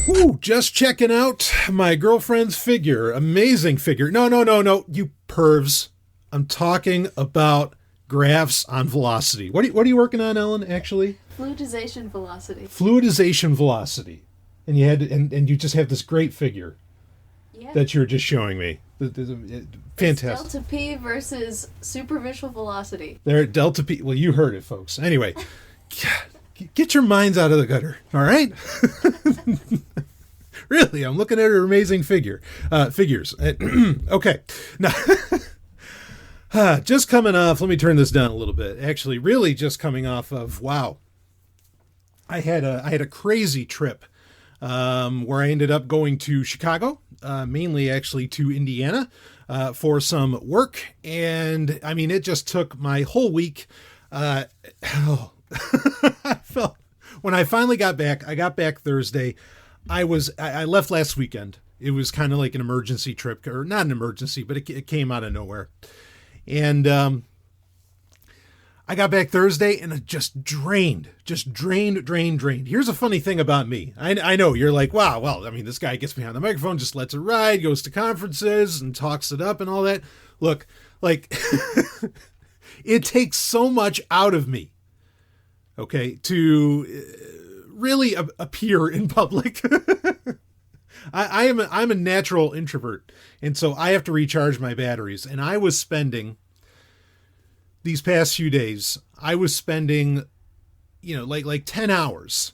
Ooh, just checking out my girlfriend's figure. Amazing figure. No, you pervs. I'm talking about graphs on velocity. What are you working on, Ellen, actually? Fluidization velocity. Fluidization velocity. And you had and you just have this great figure that you were just showing me. Fantastic. It's delta P versus superficial velocity. There, delta P. Well, you heard it, folks. Anyway, get your minds out of the gutter, all right? Really, I'm looking at her amazing figures. Okay. Now, just coming off, let me turn this down a little bit. Actually, really just coming off of, wow. I had a crazy trip where I ended up going to Chicago, mainly actually to Indiana for some work. And I mean, it just took my whole week. I felt when I finally got back, I got back Thursday. I left last weekend. It was kind of like an emergency trip, or not an emergency, but it came out of nowhere. And I got back Thursday and it just drained. Here's a funny thing about me. I know you're like, wow, well, I mean, this guy gets behind the microphone, just lets it ride, goes to conferences and talks it up and all that. Look, like, it takes so much out of me, okay, to really appear in public. I'm a natural introvert, and so I have to recharge my batteries. And I was spending these past few days, like 10 hours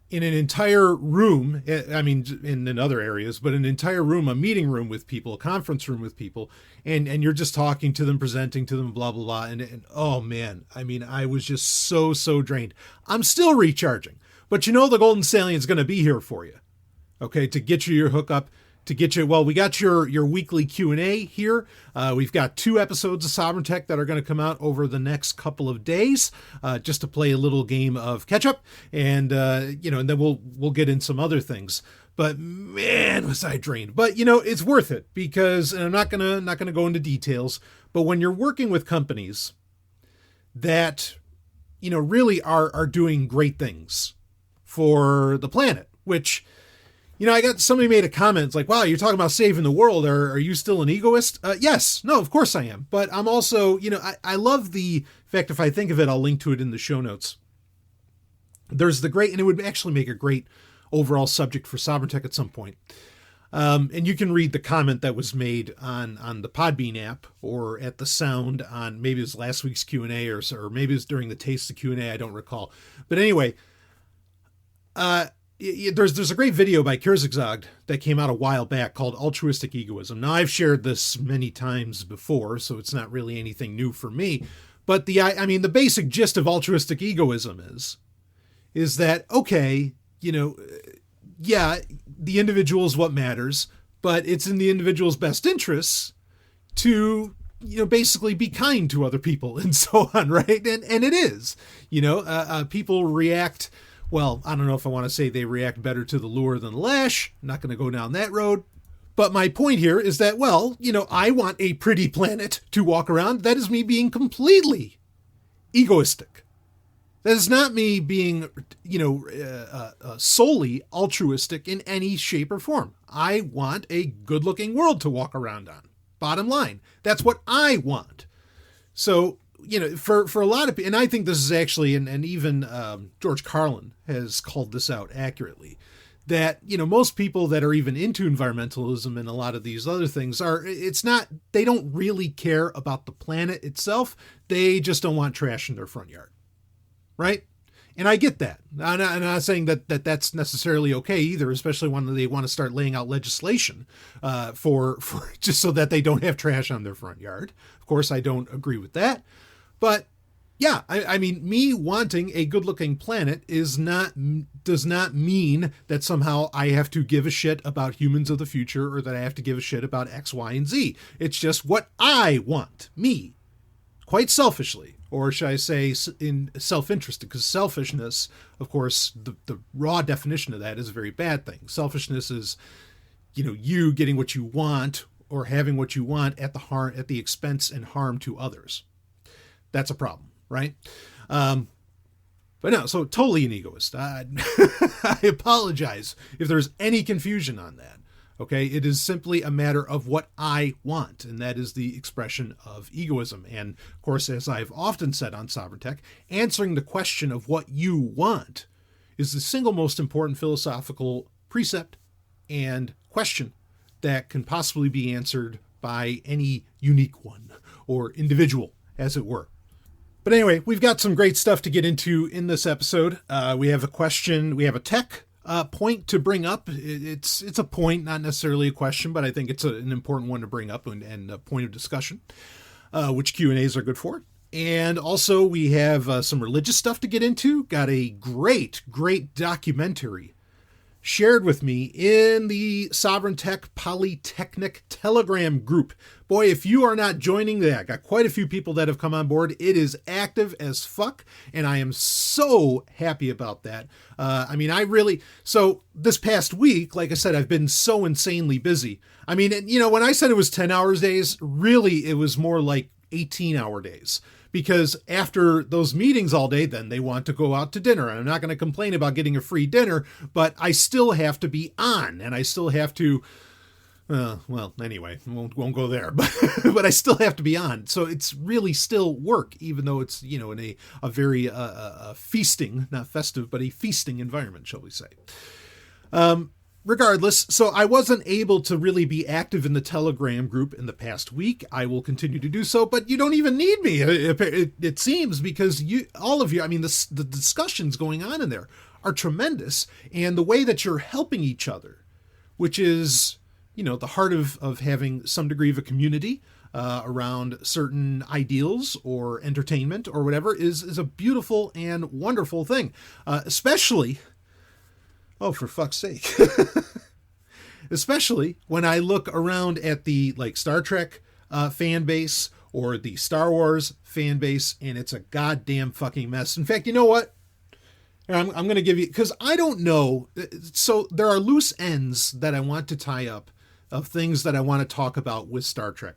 in an entire room. I mean, in other areas, but an entire room, a meeting room with people, a conference room with people, and you're just talking to them, presenting to them, blah, blah, blah. And oh man, I mean, I was just so drained. I'm still recharging, but the Golden Stallion is going to be here for you. Okay, to get you your hookup, to get you, well, we got your weekly Q&A here. We've got 2 episodes of Sovereign Tech that are going to come out over the next couple of days, just to play a little game of catch up, and and then we'll get in some other things. But man, was I drained. But it's worth it, because, and I'm not gonna go into details, but when you're working with companies that really are doing great things for the planet, which, I got somebody made a comment. It's like, wow, you're talking about saving the world. Are you still an egoist? Yes. No, of course I am. But I'm also, I love the fact, if I think of it, I'll link to it in the show notes. There's the great, and it would actually make a great overall subject for Sovereign Tech at some point. And you can read the comment that was made on the Podbean app, or at the Sound on, maybe it was last week's Q&A, or maybe it was during the Taste of Q&A. I don't recall. But anyway, there's a great video by Kierzigzog that came out a while back called Altruistic Egoism. Now, I've shared this many times before, so it's not really anything new for me. But the basic gist of altruistic egoism is that, okay, yeah, the individual is what matters, but it's in the individual's best interests to, basically be kind to other people and so on, right? And it is, people react. Well, I don't know if I want to say they react better to the lure than the lash. I'm not going to go down that road. But my point here is that, well, I want a pretty planet to walk around. That is me being completely egoistic. That is not me being, solely altruistic in any shape or form. I want a good-looking world to walk around on. Bottom line. That's what I want. So, for a lot of people, and I think this is actually, and even George Carlin has called this out accurately, that, most people that are even into environmentalism and a lot of these other things they don't really care about the planet itself. They just don't want trash in their front yard. Right? And I get that. I'm not saying that that's necessarily okay either, especially when they want to start laying out legislation for just so that they don't have trash on their front yard. Of course, I don't agree with that. But yeah, I mean, me wanting a good-looking planet does not mean that somehow I have to give a shit about humans of the future, or that I have to give a shit about X, Y, and Z. It's just what I want, me, quite selfishly, or should I say in self-interest, because selfishness, of course, the raw definition of that is a very bad thing. Selfishness is, you getting what you want or having what you want at the expense and harm to others. That's a problem, right? But no, so totally an egoist. I apologize if there's any confusion on that. Okay, it is simply a matter of what I want, and that is the expression of egoism. And of course, as I've often said on Sovereign Tech, answering the question of what you want is the single most important philosophical precept and question that can possibly be answered by any unique one or individual, as it were. But anyway, we've got some great stuff to get into in this episode. We have a question, we have a tech point to bring up. It's a point, not necessarily a question, but I think it's an important one to bring up and a point of discussion, which Q&As are good for. And also we have some religious stuff to get into. Got a great documentary shared with me in the Sovereign Tech Polytechnic Telegram group. Boy, if you are not joining that, got quite a few people that have come on board. It is active as fuck, and I am so happy about that. So this past week, like I said, I've been so insanely busy. I mean, when I said it was 10-hour days, really it was more like 18-hour days. Because after those meetings all day, then they want to go out to dinner. And I'm not going to complain about getting a free dinner, but I still have to be on, and I still have to, anyway, won't go there, but I still have to be on. So it's really still work, even though it's, in a very feasting, not festive, but a feasting environment, shall we say. Regardless, so I wasn't able to really be active in the Telegram group in the past week. I will continue to do so, but you don't even need me, it seems, because all of you, the discussions going on in there are tremendous, and the way that you're helping each other, which is, the heart of having some degree of a community around certain ideals or entertainment or whatever, is a beautiful and wonderful thing, especially... Oh, for fuck's sake. Especially when I look around at the Star Trek fan base or the Star Wars fan base, and it's a goddamn fucking mess. In fact, you know what? I'm going to give you, because I don't know. So there are loose ends that I want to tie up of things that I want to talk about with Star Trek.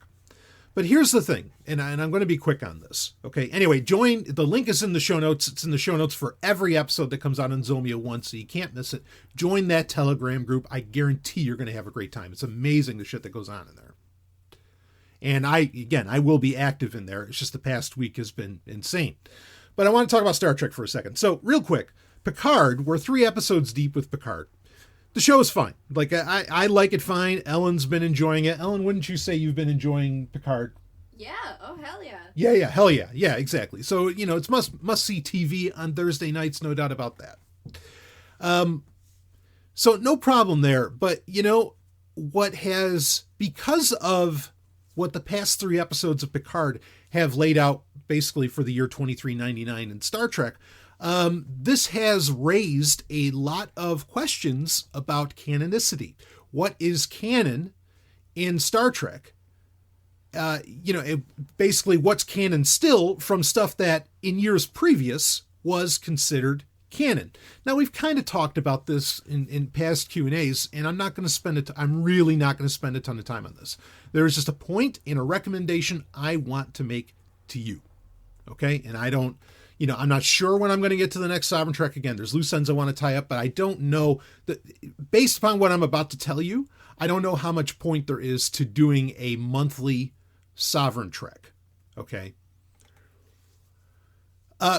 But here's the thing, and I'm going to be quick on this. Okay. Anyway, join. The link is in the show notes. It's in the show notes for every episode that comes out on Zomia ONE, so you can't miss it. Join that Telegram group. I guarantee you're going to have a great time. It's amazing the shit that goes on in there. And I will be active in there. It's just the past week has been insane. But I want to talk about Star Trek for a second. So real quick, Picard, we're 3 episodes deep with Picard. The show is fine. I like it fine. Ellen's been enjoying it. Ellen, wouldn't you say you've been enjoying Picard? Yeah. Oh, hell yeah. Yeah. Hell yeah. Yeah, exactly. So, it's must-see TV on Thursday nights, no doubt about that. So no problem there. But, because of what the past 3 episodes of Picard have laid out basically for the year 2399 in Star Trek, this has raised a lot of questions about canonicity. What is canon in Star Trek? Basically what's canon still from stuff that in years previous was considered canon. Now, we've kind of talked about this in past Q&As, and I'm really not going to spend a ton of time on this. There is just a point and a recommendation I want to make to you. Okay. And I'm not sure when I'm going to get to the next Sovereign Trek again. There's loose ends I want to tie up, but I don't know that, based upon what I'm about to tell you, I don't know how much point there is to doing a monthly Sovereign Trek. Okay.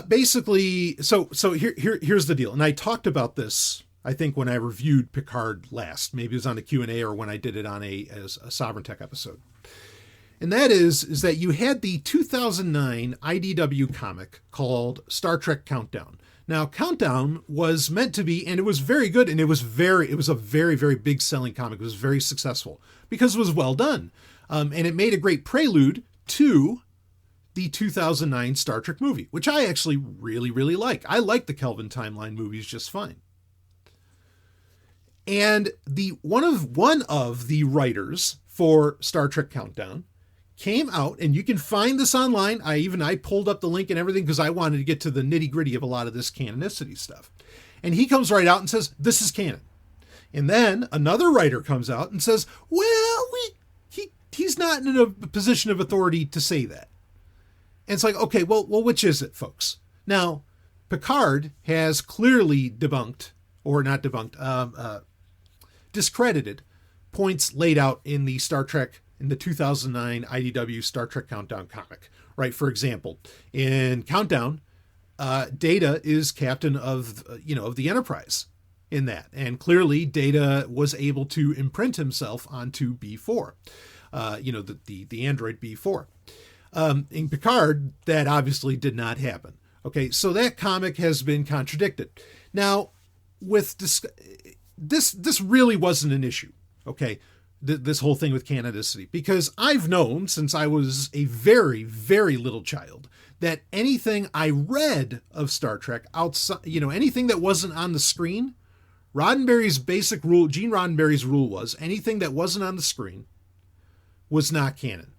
Basically, so here's the deal. And I talked about this, I think, when I reviewed Picard last. Maybe it was on a Q&A or when I did it on as a Sovereign Tech episode. And that is that you had the 2009 IDW comic called Star Trek Countdown. Now, Countdown was meant to be, and it was very good, and it was a very, very big selling comic. It was very successful because it was well done. And it made a great prelude to the 2009 Star Trek movie, which I actually really, really like. I like the Kelvin timeline movies just fine. And one of the writers for Star Trek Countdown came out, and you can find this online. I pulled up the link and everything because I wanted to get to the nitty gritty of a lot of this canonicity stuff. And he comes right out and says, this is canon. And then another writer comes out and says, well, he's not in a position of authority to say that. And it's like, okay, well, which is it, folks? Now, Picard has clearly debunked, or not debunked, discredited points laid out in the Star Trek, in the 2009 IDW Star Trek Countdown comic, right? For example, in Countdown, Data is captain of, of the Enterprise in that. And clearly Data was able to imprint himself onto B4, the android B4. In Picard, that obviously did not happen. Okay, so that comic has been contradicted. Now, with this really wasn't an issue, okay? This whole thing with canonicity, because I've known since I was a very, very little child that anything I read of Star Trek outside, anything that wasn't on the screen, Roddenberry's basic rule, Gene Roddenberry's rule was anything that wasn't on the screen was not canon.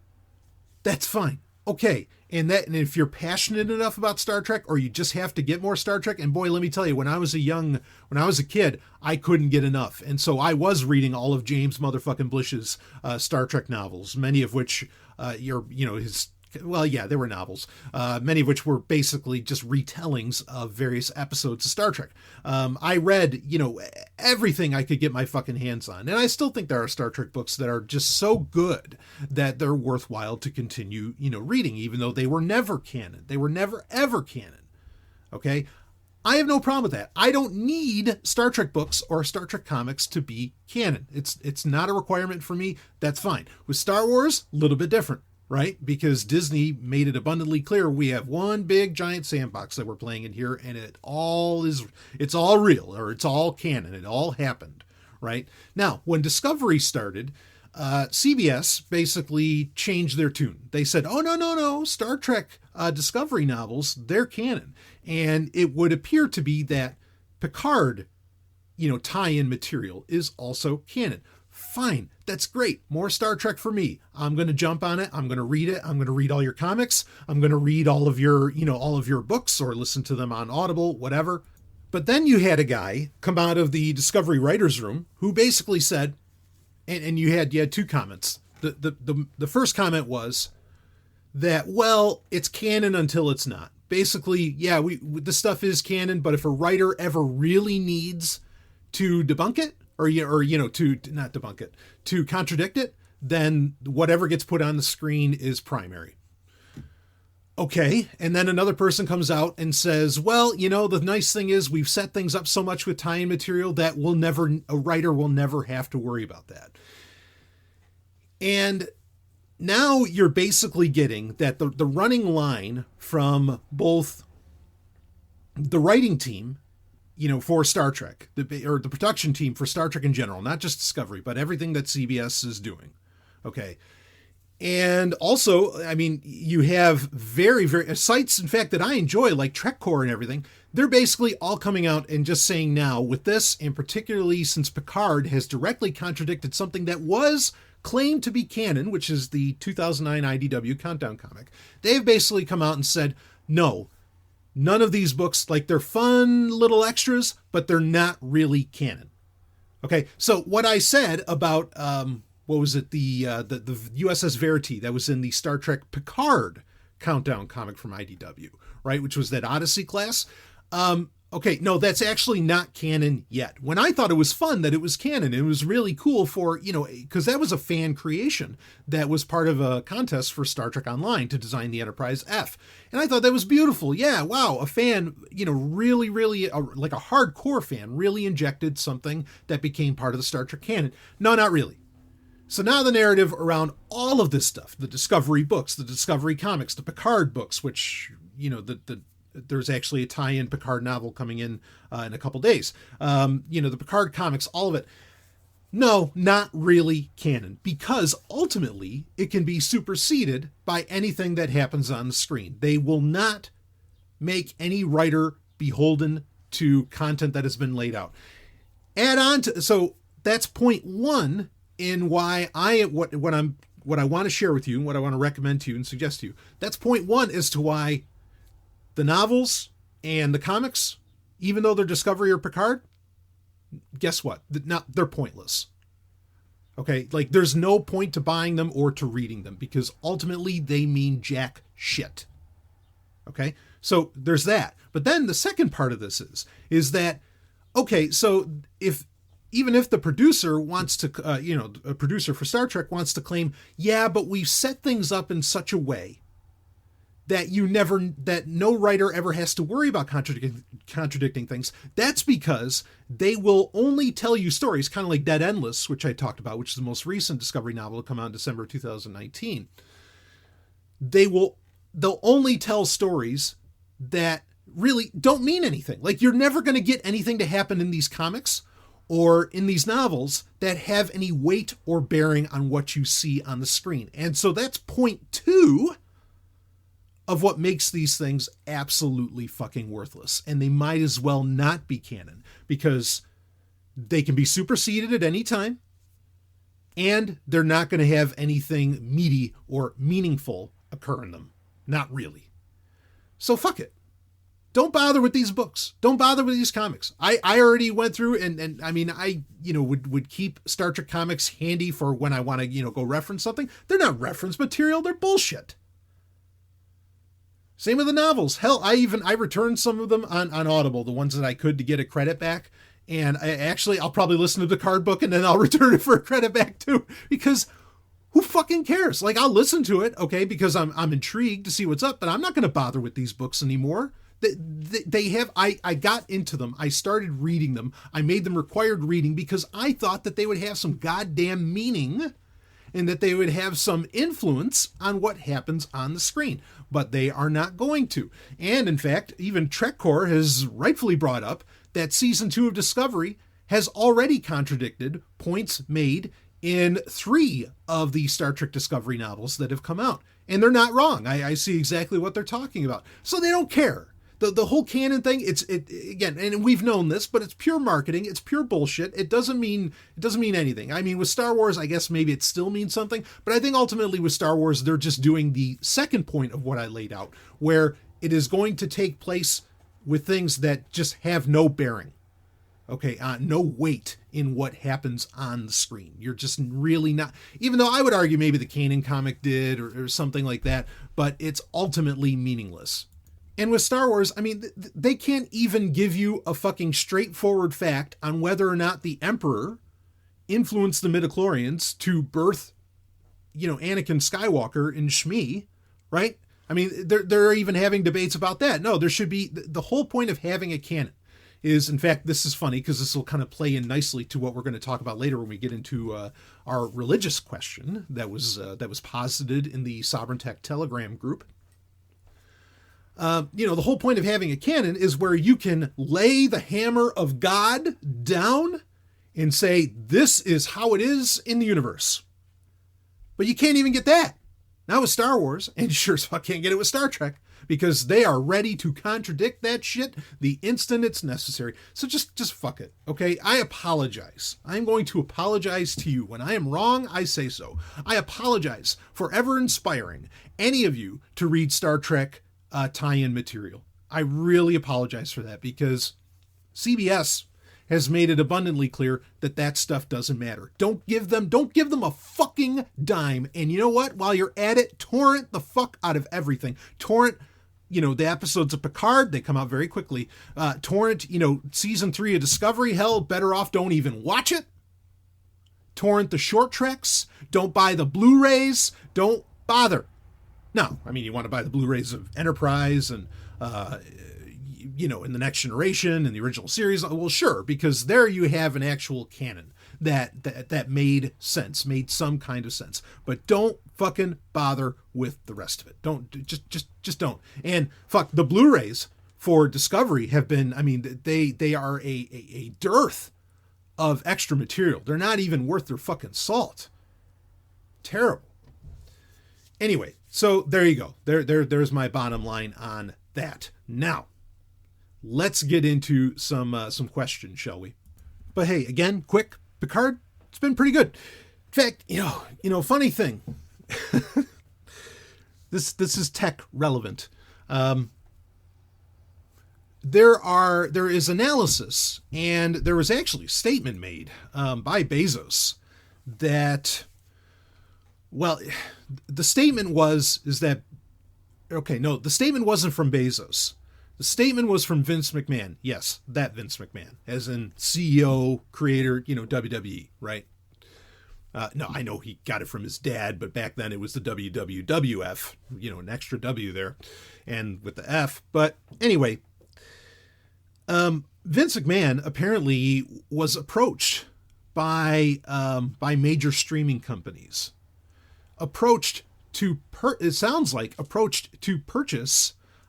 That's fine. Okay. And if you're passionate enough about Star Trek, or you just have to get more Star Trek, and boy, let me tell you, when I was a kid, I couldn't get enough. And so I was reading all of James motherfucking Blish's Star Trek novels, many of which they were novels, many of which were basically just retellings of various episodes of Star Trek. I read, everything I could get my fucking hands on. And I still think there are Star Trek books that are just so good that they're worthwhile to continue, reading, even though they were never canon. They were never, ever canon. Okay. I have no problem with that. I don't need Star Trek books or Star Trek comics to be canon. It's not a requirement for me. That's fine. With Star Wars, a little bit different. Right? Because Disney made it abundantly clear we have one big giant sandbox that we're playing in here, and it's all real, or it's all canon. It all happened. Right? Now, when Discovery started, CBS basically changed their tune. They said, oh, no, Star Trek Discovery novels, they're canon. And it would appear to be that Picard, tie-in material is also canon. Fine. That's great. More Star Trek for me. I'm going to jump on it. I'm going to read it. I'm going to read all your comics. I'm going to read all of your books, or listen to them on Audible, whatever. But then you had a guy come out of the Discovery writers room who basically said, and you had two comments. The first comment was that, well, it's canon until it's not. Basically, yeah, the stuff is canon, but if a writer ever really needs to debunk it, or to not debunk it, to contradict it, then whatever gets put on the screen is primary. Okay. And then another person comes out and says, well, the nice thing is we've set things up so much with tie-in material that a writer will never have to worry about that. And now you're basically getting that the running line from both the writing team, for Star Trek, or the production team for Star Trek in general, not just Discovery, but everything that CBS is doing. Okay. And also, I mean, you have very, very sites, in fact, that I enjoy, like TrekCore and everything. They're basically all coming out and just saying now with this, and particularly since Picard has directly contradicted something that was claimed to be canon, which is the 2009 IDW Countdown comic. They've basically come out and said, no, none of these books, like, they're fun little extras, but they're not really canon. Okay, so what I said about, what was it, the USS Verity that was in the Star Trek Picard Countdown comic from IDW, right, which was that Odyssey class. Okay, no, that's actually not canon yet. When I thought it was fun that it was canon, it was really cool for, because that was a fan creation that was part of a contest for Star Trek Online to design the Enterprise F. And I thought that was beautiful. Yeah, wow, a fan, really, really, like a hardcore fan, really injected something that became part of the Star Trek canon. No, not really. So now the narrative around all of this stuff, the Discovery books, the Discovery comics, the Picard books, which, there's actually a tie-in Picard novel coming in a couple days. The Picard comics, all of it. No, not really canon, because ultimately it can be superseded by anything that happens on the screen. They will not make any writer beholden to content that has been laid out. So that's point one in why what I want to share with you and what I want to recommend to you and suggest to you. That's point one as to why the novels and the comics, even though they're Discovery or Picard, guess what? They're pointless. Okay, like there's no point to buying them or to reading them because ultimately they mean jack shit. Okay, So there's that. But then the second part of this is that, okay, so even if the producer wants to, a producer for Star Trek wants to claim, yeah, but we've set things up in such a way that no writer ever has to worry about contradicting things. That's because they will only tell you stories, kind of like Dead Endless, which I talked about, which is the most recent Discovery novel to come out in December of 2019. They'll only tell stories that really don't mean anything. Like, you're never going to get anything to happen in these comics or in these novels that have any weight or bearing on what you see on the screen. And so that's point 2 of what makes these things absolutely fucking worthless. And they might as well not be canon, because they can be superseded at any time, and they're not going to have anything meaty or meaningful occur in them. Not really. So fuck it. Don't bother with these books. Don't bother with these comics. I already went through and I mean, I would keep Star Trek comics handy for when I want to, go reference something. They're not reference material. They're bullshit. Same with the novels. Hell, I returned some of them on Audible, the ones that I could, to get a credit back. And I'll probably listen to the card book and then I'll return it for a credit back too, because who fucking cares? Like, I'll listen to it, okay, because I'm intrigued to see what's up, but I'm not going to bother with these books anymore. I got into them. I started reading them. I made them required reading because I thought that they would have some goddamn meaning and that they would have some influence on what happens on the screen. But they are not going to. And in fact, even TrekCore has rightfully brought up that season 2 of Discovery has already contradicted points made in 3 of the Star Trek Discovery novels that have come out. And they're not wrong. I see exactly what they're talking about. So they don't care. The whole canon thing, again, and we've known this, but it's pure marketing. It's pure bullshit. It doesn't mean anything. I mean, with Star Wars, I guess maybe it still means something, but I think ultimately with Star Wars, they're just doing the second point of what I laid out, where it is going to take place with things that just have no bearing. Okay, no weight in what happens on the screen. You're just really not, even though I would argue maybe the Canon comic did or something like that, but it's ultimately meaningless. And with Star Wars, I mean, they can't even give you a fucking straightforward fact on whether or not the Emperor influenced the midichlorians to birth, Anakin Skywalker in Shmi, right? I mean, they're even having debates about that. No, there should be, the whole point of having a canon is, in fact, this is funny because this will kind of play in nicely to what we're going to talk about later when we get into our religious question that was posited in the Sovereign Tech Telegram group. The whole point of having a canon is where you can lay the hammer of God down and say, this is how it is in the universe. But you can't even get that. Not with Star Wars, and you sure as fuck can't get it with Star Trek, because they are ready to contradict that shit the instant it's necessary. So just fuck it, okay? I apologize. I'm going to apologize to you. When I am wrong, I say so. I apologize for ever inspiring any of you to read Star Trek tie-in material. I really apologize for that, because CBS has made it abundantly clear that stuff doesn't matter. Don't give them a fucking dime. And you know what? While you're at it, torrent the fuck out of everything. Torrent, the episodes of Picard, they come out very quickly. Torrent, season 3 of Discovery. Hell, better off don't even watch it. Torrent the short treks. Don't buy the Blu-rays. Don't bother. No, I mean, you want to buy the Blu-rays of Enterprise and, in the Next Generation and the original series. Well, sure, because there you have an actual canon that made sense, made some kind of sense. But don't fucking bother with the rest of it. Don't, just don't. And fuck, the Blu-rays for Discovery have been, I mean, they are a dearth of extra material. They're not even worth their fucking salt. Terrible. Anyway, so there you go. There's my bottom line on that. Now, let's get into some questions, shall we? But hey, again, quick, Picard, it's been pretty good. In fact, funny thing. This is tech relevant. There is analysis, and there was actually a statement made by Bezos that, well, the statement is that okay, no, the statement wasn't from Bezos. The statement was from Vince McMahon. Yes, that Vince McMahon, as in CEO, creator, WWE, right? No, I know he got it from his dad, but back then it was the WWWF, an extra W there, and with the F. But anyway, Vince McMahon apparently was approached by major streaming companies, approached to purchase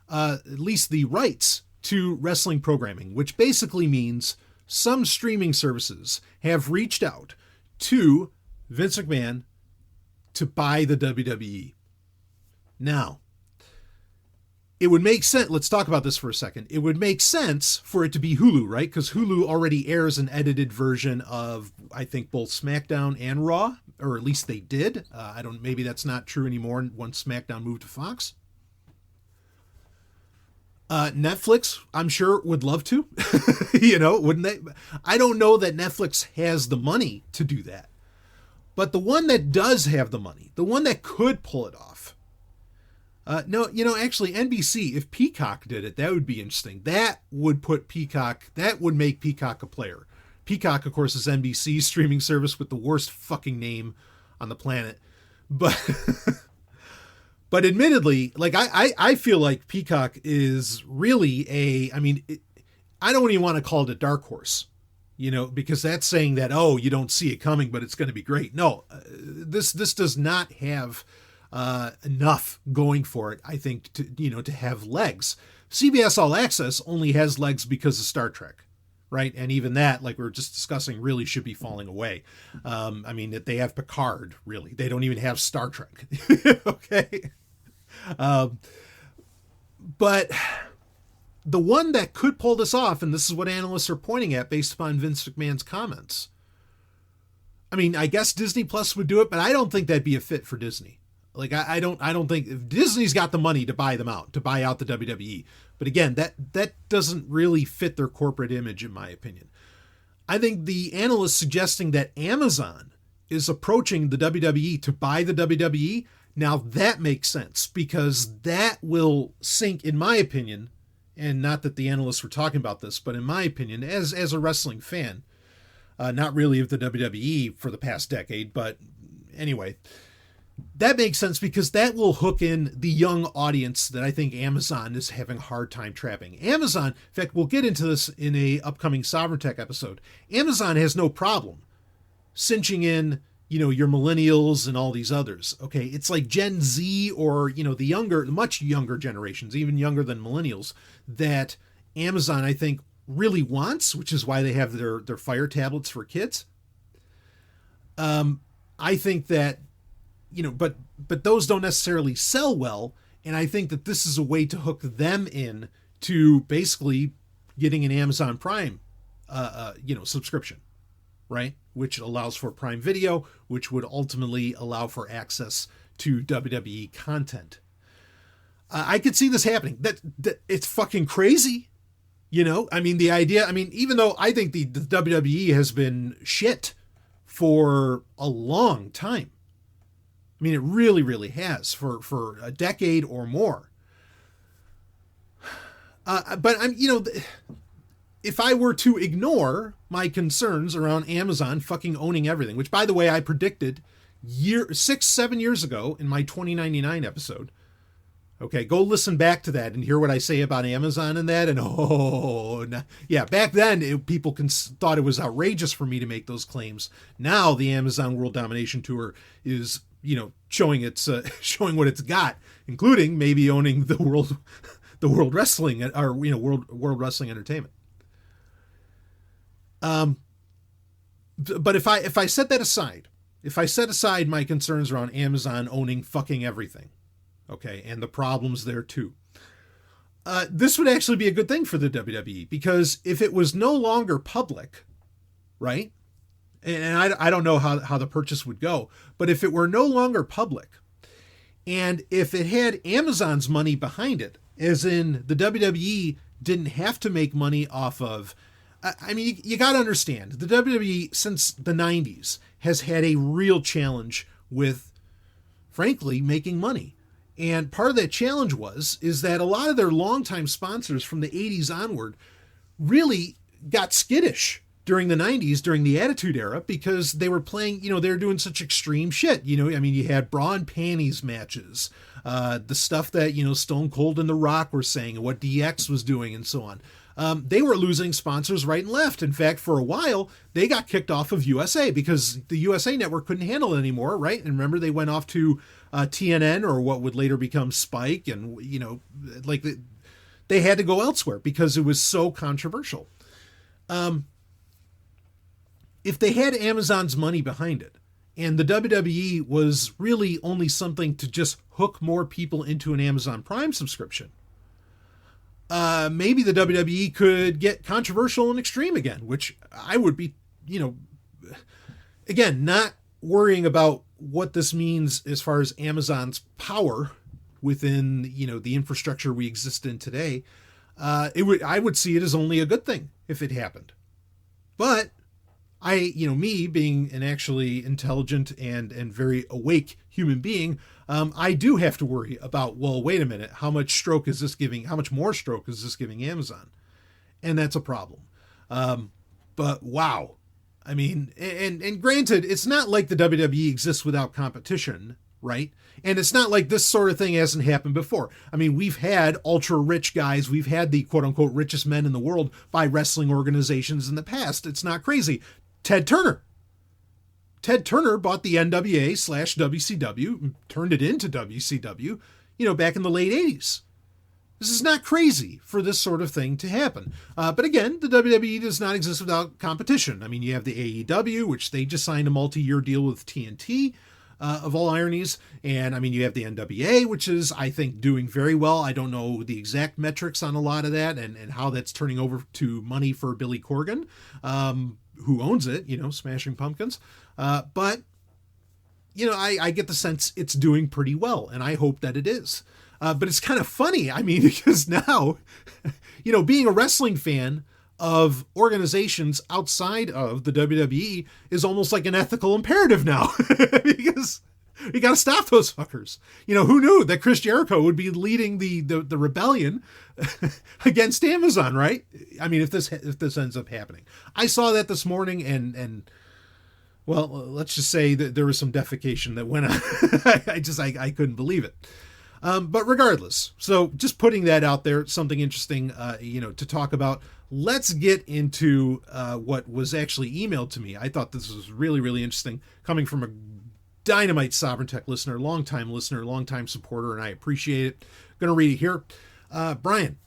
at least the rights to wrestling programming, which basically means some streaming services have reached out to Vince McMahon to buy the WWE. Now, it would make sense. Let's talk about this for a second. It would make sense for it to be Hulu, right? Because Hulu already airs an edited version of, I think, both SmackDown and Raw, or at least they did. Maybe that's not true anymore once SmackDown moved to Fox. Netflix, I'm sure, would love to, wouldn't they? I don't know that Netflix has the money to do that. But the one that does have the money, the one that could pull it off, actually NBC, if Peacock did it, that would be interesting. That would make Peacock a player. Peacock, of course, is NBC's streaming service with the worst fucking name on the planet. But but admittedly, like I feel like Peacock is really I don't even want to call it a dark horse. Because that's saying that, you don't see it coming, but it's going to be great. No, this does not have enough going for it, I think, to have legs. CBS All Access only has legs because of Star Trek, right? And even that, like we were just discussing, really should be falling away. They have Picard, really. They don't even have Star Trek. Okay. But the one that could pull this off, and this is what analysts are pointing at based upon Vince McMahon's comments. I guess Disney Plus would do it, but I don't think that'd be a fit for Disney. Like, I don't think if Disney's got the money to buy out the WWE. But again, that doesn't really fit their corporate image, in my opinion. I think the analysts suggesting that Amazon is approaching the WWE to buy the WWE. Now that makes sense, because that will sink, in my opinion. And not that the analysts were talking about this, but in my opinion, as a wrestling fan, not really of the WWE for the past decade, but anyway, that makes sense because that will hook in the young audience that I think Amazon is having a hard time trapping. Amazon, in fact, we'll get into this in a upcoming Sovereign Tech episode. Amazon has no problem cinching in, your millennials and all these others. Okay. It's like Gen Z or, the much younger generations, even younger than millennials, that Amazon, I think, really wants, which is why they have their Fire tablets for kids. I think that, but those don't necessarily sell well. And I think that this is a way to hook them in to basically getting an Amazon Prime, subscription, right? Which allows for Prime Video, which would ultimately allow for access to WWE content. I could see this happening. That it's fucking crazy. The idea, even though I think the WWE has been shit for a long time. It really, really has for a decade or more. But if I were to ignore my concerns around Amazon fucking owning everything, which, by the way, I predicted 6-7 years ago in my 2099 episode. Okay, go listen back to that and hear what I say about Amazon and that. And back then people thought it was outrageous for me to make those claims. Now the Amazon World Domination Tour is, showing what it's got, including maybe owning the World Wrestling or World Wrestling Entertainment. But if I set that aside, if I set aside my concerns around Amazon owning fucking everything, okay, and the problems there too, this would actually be a good thing for the WWE, because if it was no longer public, right? And I don't know how the purchase would go, but if it were no longer public, and if it had Amazon's money behind it, as in the WWE didn't have to make money off of, you got to understand, the WWE since the 90s has had a real challenge with, frankly, making money. And part of that challenge is that a lot of their longtime sponsors from the 80s onward really got skittish during the 90s, during the Attitude Era, because they were playing, they were doing such extreme shit. I mean, you had bra and panties matches, the stuff that, Stone Cold and The Rock were saying and what DX was doing and so on. They were losing sponsors right and left. In fact, for a while, they got kicked off of USA because the USA network couldn't handle it anymore, right? And remember, they went off to TNN, or what would later become Spike, and, they had to go elsewhere because it was so controversial. If they had Amazon's money behind it, and the WWE was really only something to just hook more people into an Amazon Prime subscription, maybe the WWE could get controversial and extreme again, which I would be, again, not worrying about what this means as far as Amazon's power within, the infrastructure we exist in today. I would see it as only a good thing if it happened. But me being an actually intelligent and very awake human being, I do have to worry about, well, wait a minute, how much more stroke is this giving Amazon? And that's a problem. But wow. I mean, and granted, it's not like the WWE exists without competition, right? And it's not like this sort of thing hasn't happened before. I mean, we've had ultra rich guys. We've had the quote unquote richest men in the world by wrestling organizations in the past. It's not crazy. Ted Turner bought the NWA/WCW, turned it into WCW, back in the late 80s. This is not crazy for this sort of thing to happen. But again, the WWE does not exist without competition. I mean, you have the AEW, which they just signed a multi-year deal with TNT, of all ironies. And I mean, you have the NWA, which is, I think, doing very well. I don't know the exact metrics on a lot of that and how that's turning over to money for Billy Corgan, who owns it, Smashing Pumpkins. But, I get the sense it's doing pretty well, and I hope that it is. But it's kind of funny, I mean, because now, being a wrestling fan of organizations outside of the WWE is almost like an ethical imperative now, because you got to stop those fuckers. Who knew that Chris Jericho would be leading the rebellion against Amazon, right? I mean, if this ends up happening, I saw that this morning, and well, let's just say that there was some defecation that went on. I couldn't believe it. But regardless, so just putting that out there, something interesting, to talk about. Let's get into what was actually emailed to me. I thought this was really, really interesting, coming from a dynamite Sovereign Tech listener, longtime supporter, and I appreciate it. I'm going to read it here. Brian,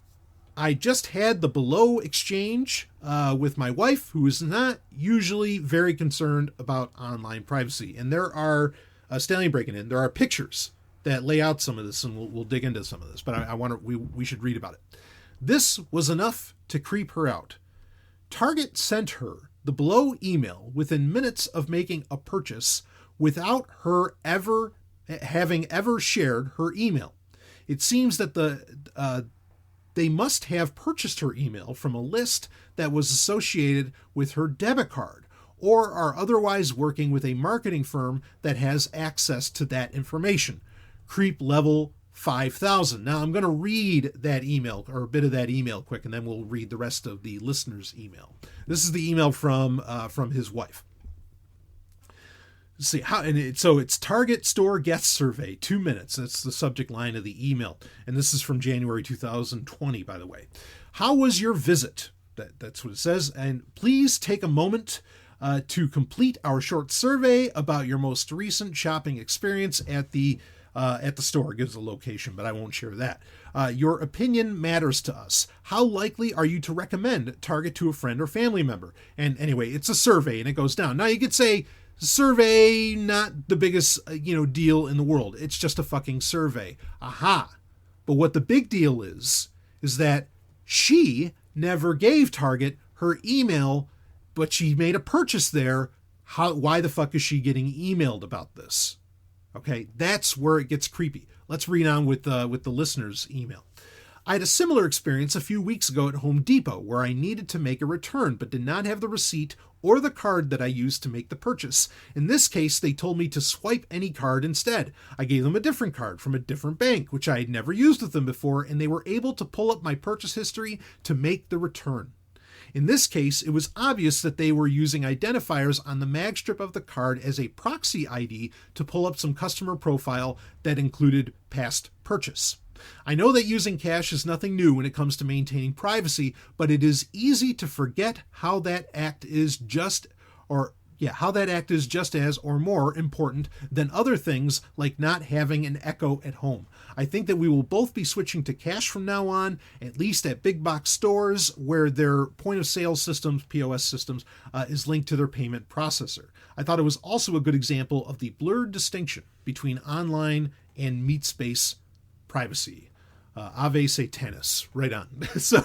I just had the below exchange with my wife, who is not usually very concerned about online privacy. And there are, Stallion breaking in, there are pictures that lay out some of this, and we'll dig into some of this, but we should read about it. This was enough to creep her out. Target sent her the below email within minutes of making a purchase without her having ever shared her email. It seems that they must have purchased her email from a list that was associated with her debit card, or are otherwise working with a marketing firm that has access to that information. Creep level 5,000. Now I'm going to read that email, or a bit of that email, quick, and then we'll read the rest of the listener's email. This is the email from his wife. Let's see how, so it's Target Store Guest Survey, 2 minutes. That's the subject line of the email, and this is from January 2020, by the way. How was your visit? That's what it says. And please take a moment to complete our short survey about your most recent shopping experience at the store. It gives a location, but I won't share that. Your opinion matters to us. How likely are you to recommend Target to a friend or family member? And anyway, it's a survey, and it goes down. Now you could say, survey, not the biggest, deal in the world. It's just a fucking survey. Aha. But what the big deal is that she never gave Target her email, but she made a purchase there. Why the fuck is she getting emailed about this? Okay, that's where it gets creepy. Let's read on with the listener's email. I had a similar experience a few weeks ago at Home Depot where I needed to make a return but did not have the receipt or the card that I used to make the purchase. In this case, they told me to swipe any card instead. I gave them a different card from a different bank, which I had never used with them before, and they were able to pull up my purchase history to make the return. In this case, it was obvious that they were using identifiers on the mag strip of the card as a proxy ID to pull up some customer profile that included past purchase. I know that using cash is nothing new when it comes to maintaining privacy, but it is easy to forget how that act is just as or more important than other things like not having an echo at home. I think that we will both be switching to cash from now on, at least at big box stores where their point of sale systems, POS systems, is linked to their payment processor. I thought it was also a good example of the blurred distinction between online and meat space privacy. Ave Satanis, right on. So,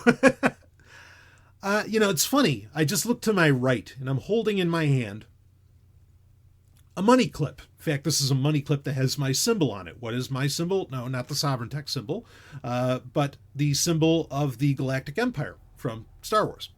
it's funny. I just looked to my right and I'm holding in my hand a money clip. In fact, this is a money clip that has my symbol on it. What is my symbol? No, not the Sovereign Tech symbol, but the symbol of the Galactic Empire from Star Wars.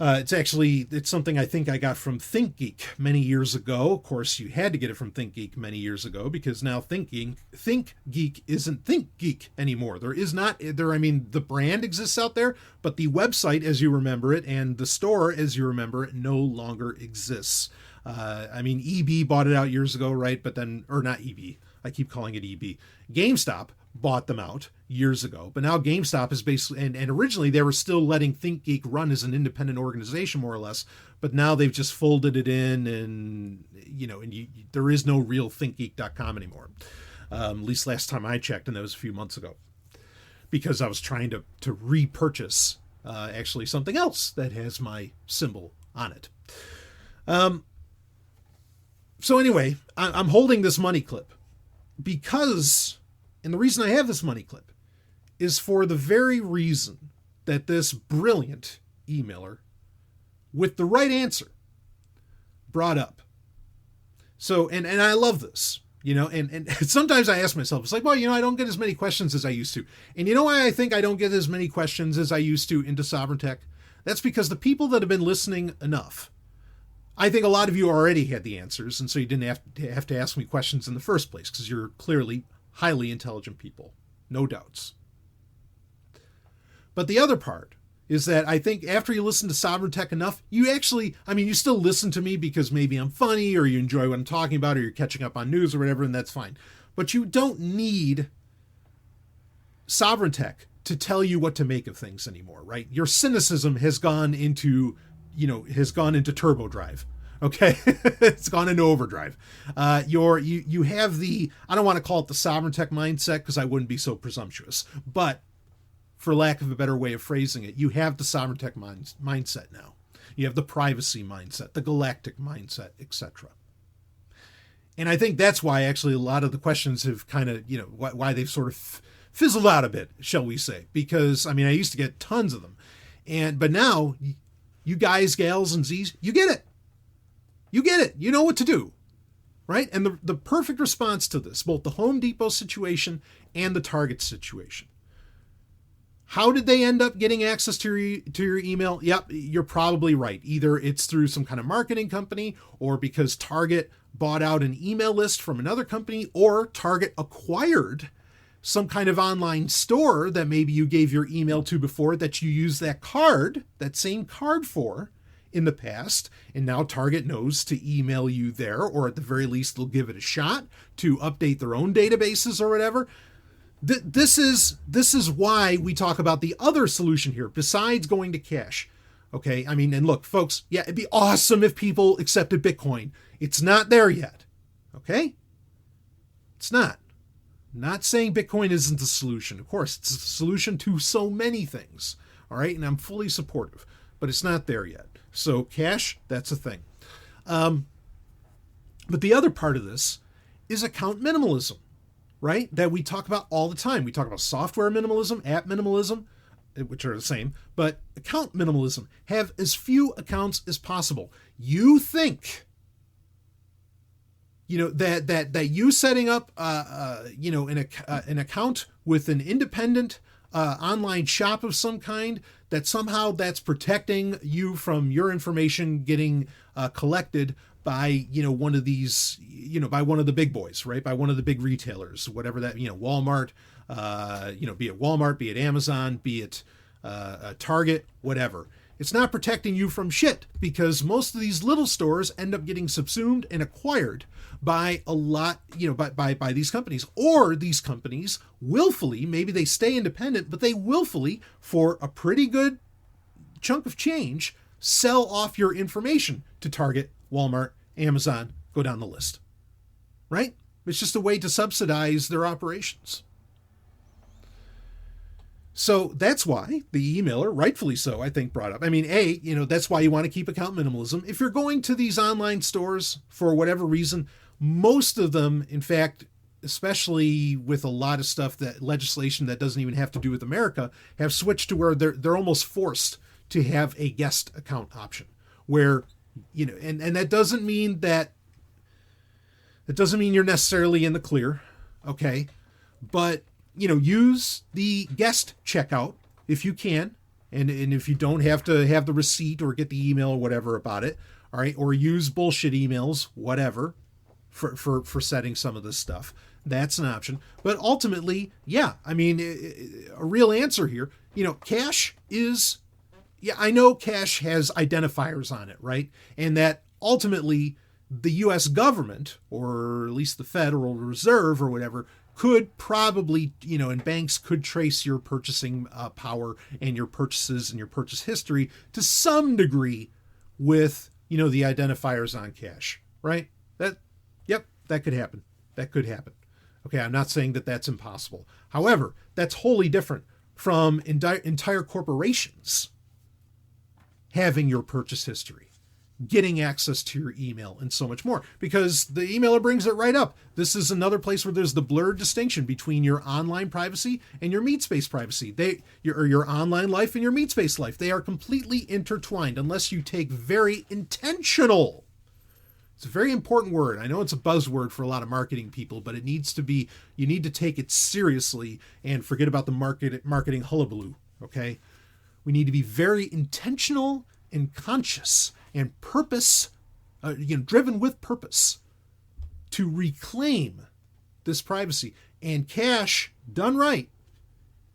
It's something I think I got from ThinkGeek many years ago. Of course, you had to get it from ThinkGeek many years ago because now ThinkGeek isn't ThinkGeek anymore. The brand exists out there, but the website as you remember it and the store as you remember it no longer exists. EB bought it out years ago, right? Or not EB. I keep calling it EB. GameStop bought them out years ago, but now GameStop is basically, and originally they were still letting ThinkGeek run as an independent organization more or less, but now they've just folded it in and there is no real ThinkGeek.com anymore. At least last time I checked, and that was a few months ago, because I was trying to repurchase actually something else that has my symbol on it. So anyway, I'm holding this money clip because, and the reason I have this money clip is for the very reason that this brilliant emailer with the right answer brought up. So, and I love this, and sometimes I ask myself, it's like, well, I don't get as many questions as I used to. And you know why I think I don't get as many questions as I used to into Sovereign Tech? That's because the people that have been listening enough, I think a lot of you already had the answers, and so you didn't have to ask me questions in the first place, because you're clearly highly intelligent people. No doubts. But the other part is that I think after you listen to Sovereign Tech enough, you actually, you still listen to me because maybe I'm funny, or you enjoy what I'm talking about, or you're catching up on news or whatever, and that's fine. But you don't need Sovereign Tech to tell you what to make of things anymore, right? Your cynicism has gone into turbo drive. Okay. It's gone into overdrive. You have the, I don't want to call it the Sovereign Tech mindset because I wouldn't be so presumptuous, but for lack of a better way of phrasing it, you have the Sovereign Tech mindset now. You have the privacy mindset, the galactic mindset, etc. And I think that's why actually a lot of the questions have kind of, why they've sort of fizzled out a bit, shall we say, because I used to get tons of them. But now you guys, gals, and Z's, you get it. You get it. You know what to do, right? And the perfect response to this, both the Home Depot situation and the Target situation. How did they end up getting access to your email? Yep, you're probably right. Either it's through some kind of marketing company, or because Target bought out an email list from another company, or Target acquired some kind of online store that maybe you gave your email to before that you used that same card for in the past, and now Target knows to email you there, or at the very least they'll give it a shot to update their own databases or whatever. This is why we talk about the other solution here besides going to cash. Okay, and look, folks, yeah, it'd be awesome if people accepted Bitcoin. It's not there yet. Okay, it's not. Not saying Bitcoin isn't the solution. Of course, it's a solution to so many things. All right, and I'm fully supportive, but it's not there yet. So cash, that's a thing. But the other part of this is account minimalism, right? That we talk about all the time. We talk about software minimalism, app minimalism, which are the same, but account minimalism. Have as few accounts as possible. You think that you setting up, an account with an independent online shop of some kind, that somehow that's protecting you from your information getting collected by, one of these, by one of the big boys, right? By one of the big retailers, whatever that, Walmart, be it Walmart, be it Amazon, be it Target, whatever. It's not protecting you from shit, because most of these little stores end up getting subsumed and acquired by a lot, by these companies, or these companies willfully, maybe they stay independent, but they willfully, for a pretty good chunk of change, sell off your information to Target, Walmart, Amazon, go down the list, right? It's just a way to subsidize their operations. So that's why the emailer, rightfully so, I think, brought up. I mean, that's why you want to keep account minimalism. If you're going to these online stores for whatever reason, most of them, in fact, especially with a lot of stuff, that legislation that doesn't even have to do with America, have switched to where they're almost forced to have a guest account option, where, and that doesn't mean you're necessarily in the clear, okay? But use the guest checkout if you can. And if you don't have to have the receipt or get the email or whatever about it, all right, or use bullshit emails, whatever, for setting some of this stuff. That's an option. But ultimately, yeah, I mean, a real answer here, cash is, I know cash has identifiers on it, right? And that ultimately the U.S. government, or at least the Federal Reserve or whatever, could probably, and banks could trace your purchasing power and your purchases and your purchase history to some degree with, the identifiers on cash, right? That could happen. That could happen. Okay, I'm not saying that that's impossible. However, that's wholly different from entire corporations having your purchase history, getting access to your email, and so much more, because the emailer brings it right up. This is another place where there's the blurred distinction between your online privacy and your meat space privacy. Your online life and your meat space life. They are completely intertwined unless you take very intentional. It's a very important word. I know it's a buzzword for a lot of marketing people, but it needs to be, you need to take it seriously and forget about the marketing hullabaloo, okay? We need to be very intentional and conscious and purpose, driven with purpose to reclaim this privacy. And cash done right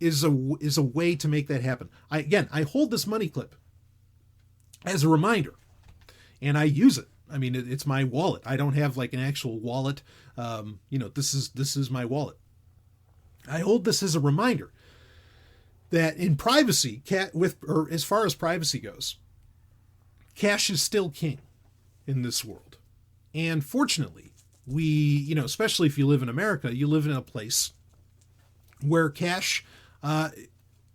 is a way to make that happen. I hold this money clip as a reminder, and I use it. I mean, it's my wallet. I don't have like an actual wallet. This is my wallet. I hold this as a reminder that in privacy, as far as privacy goes, cash is still king in this world. And fortunately, we, especially if you live in America, you live in a place where cash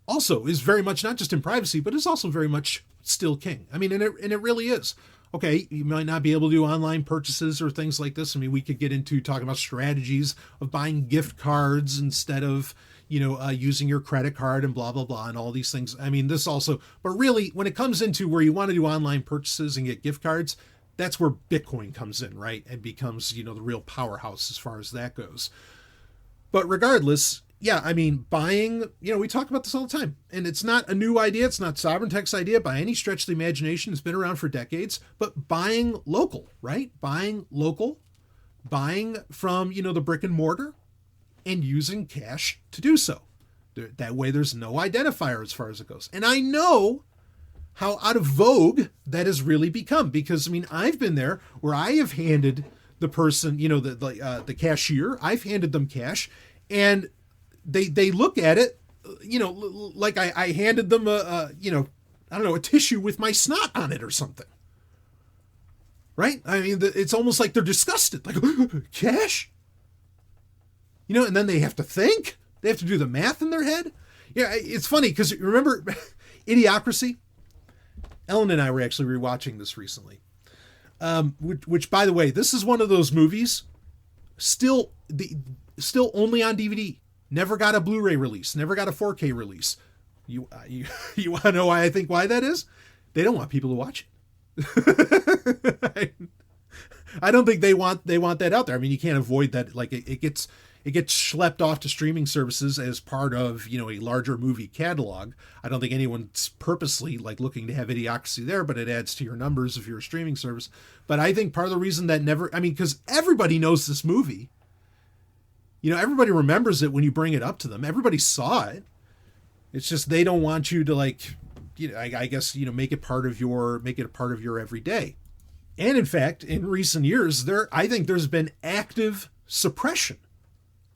also is very much not just in privacy, but is also very much still king. I mean, and it really is. Okay, you might not be able to do online purchases or things like this. I mean, we could get into talking about strategies of buying gift cards instead of, using your credit card and blah, blah, blah, and all these things. I mean, this also, but really, when it comes into where you want to do online purchases and get gift cards, that's where Bitcoin comes in, right? And becomes, the real powerhouse as far as that goes. But regardless, yeah, I mean, buying, we talk about this all the time, and it's not a new idea. It's not Sovereign Tech's idea by any stretch of the imagination. It's been around for decades, but buying local, right? Buying local, buying from, the brick and mortar, and using cash to do so. That way there's no identifier as far as it goes. And I know how out of vogue that has really become, because, I mean, I've been there where I have handed the person, the cashier, I've handed them cash, and they look at it, like I handed them a tissue with my snot on it or something. Right? I mean, it's almost like they're disgusted. Like, cash? And then they have to think. They have to do the math in their head. Yeah, it's funny because remember Idiocracy? Ellen and I were actually rewatching this recently. Which, by the way, this is one of those movies still only on DVD. Never got a Blu-ray release. Never got a 4K release. You want to know why that is? They don't want people to watch it. I don't think they want that out there. I mean, you can't avoid that. Like it gets schlepped off to streaming services as part of, a larger movie catalog. I don't think anyone's purposely like looking to have Idiocracy there, but it adds to your numbers if you're a streaming service. But I think part of the reason that because everybody knows this movie. Everybody remembers it when you bring it up to them. Everybody saw it. It's just they don't want you to like, I guess, make it part of your everyday. And in fact, in recent years, I think there's been active suppression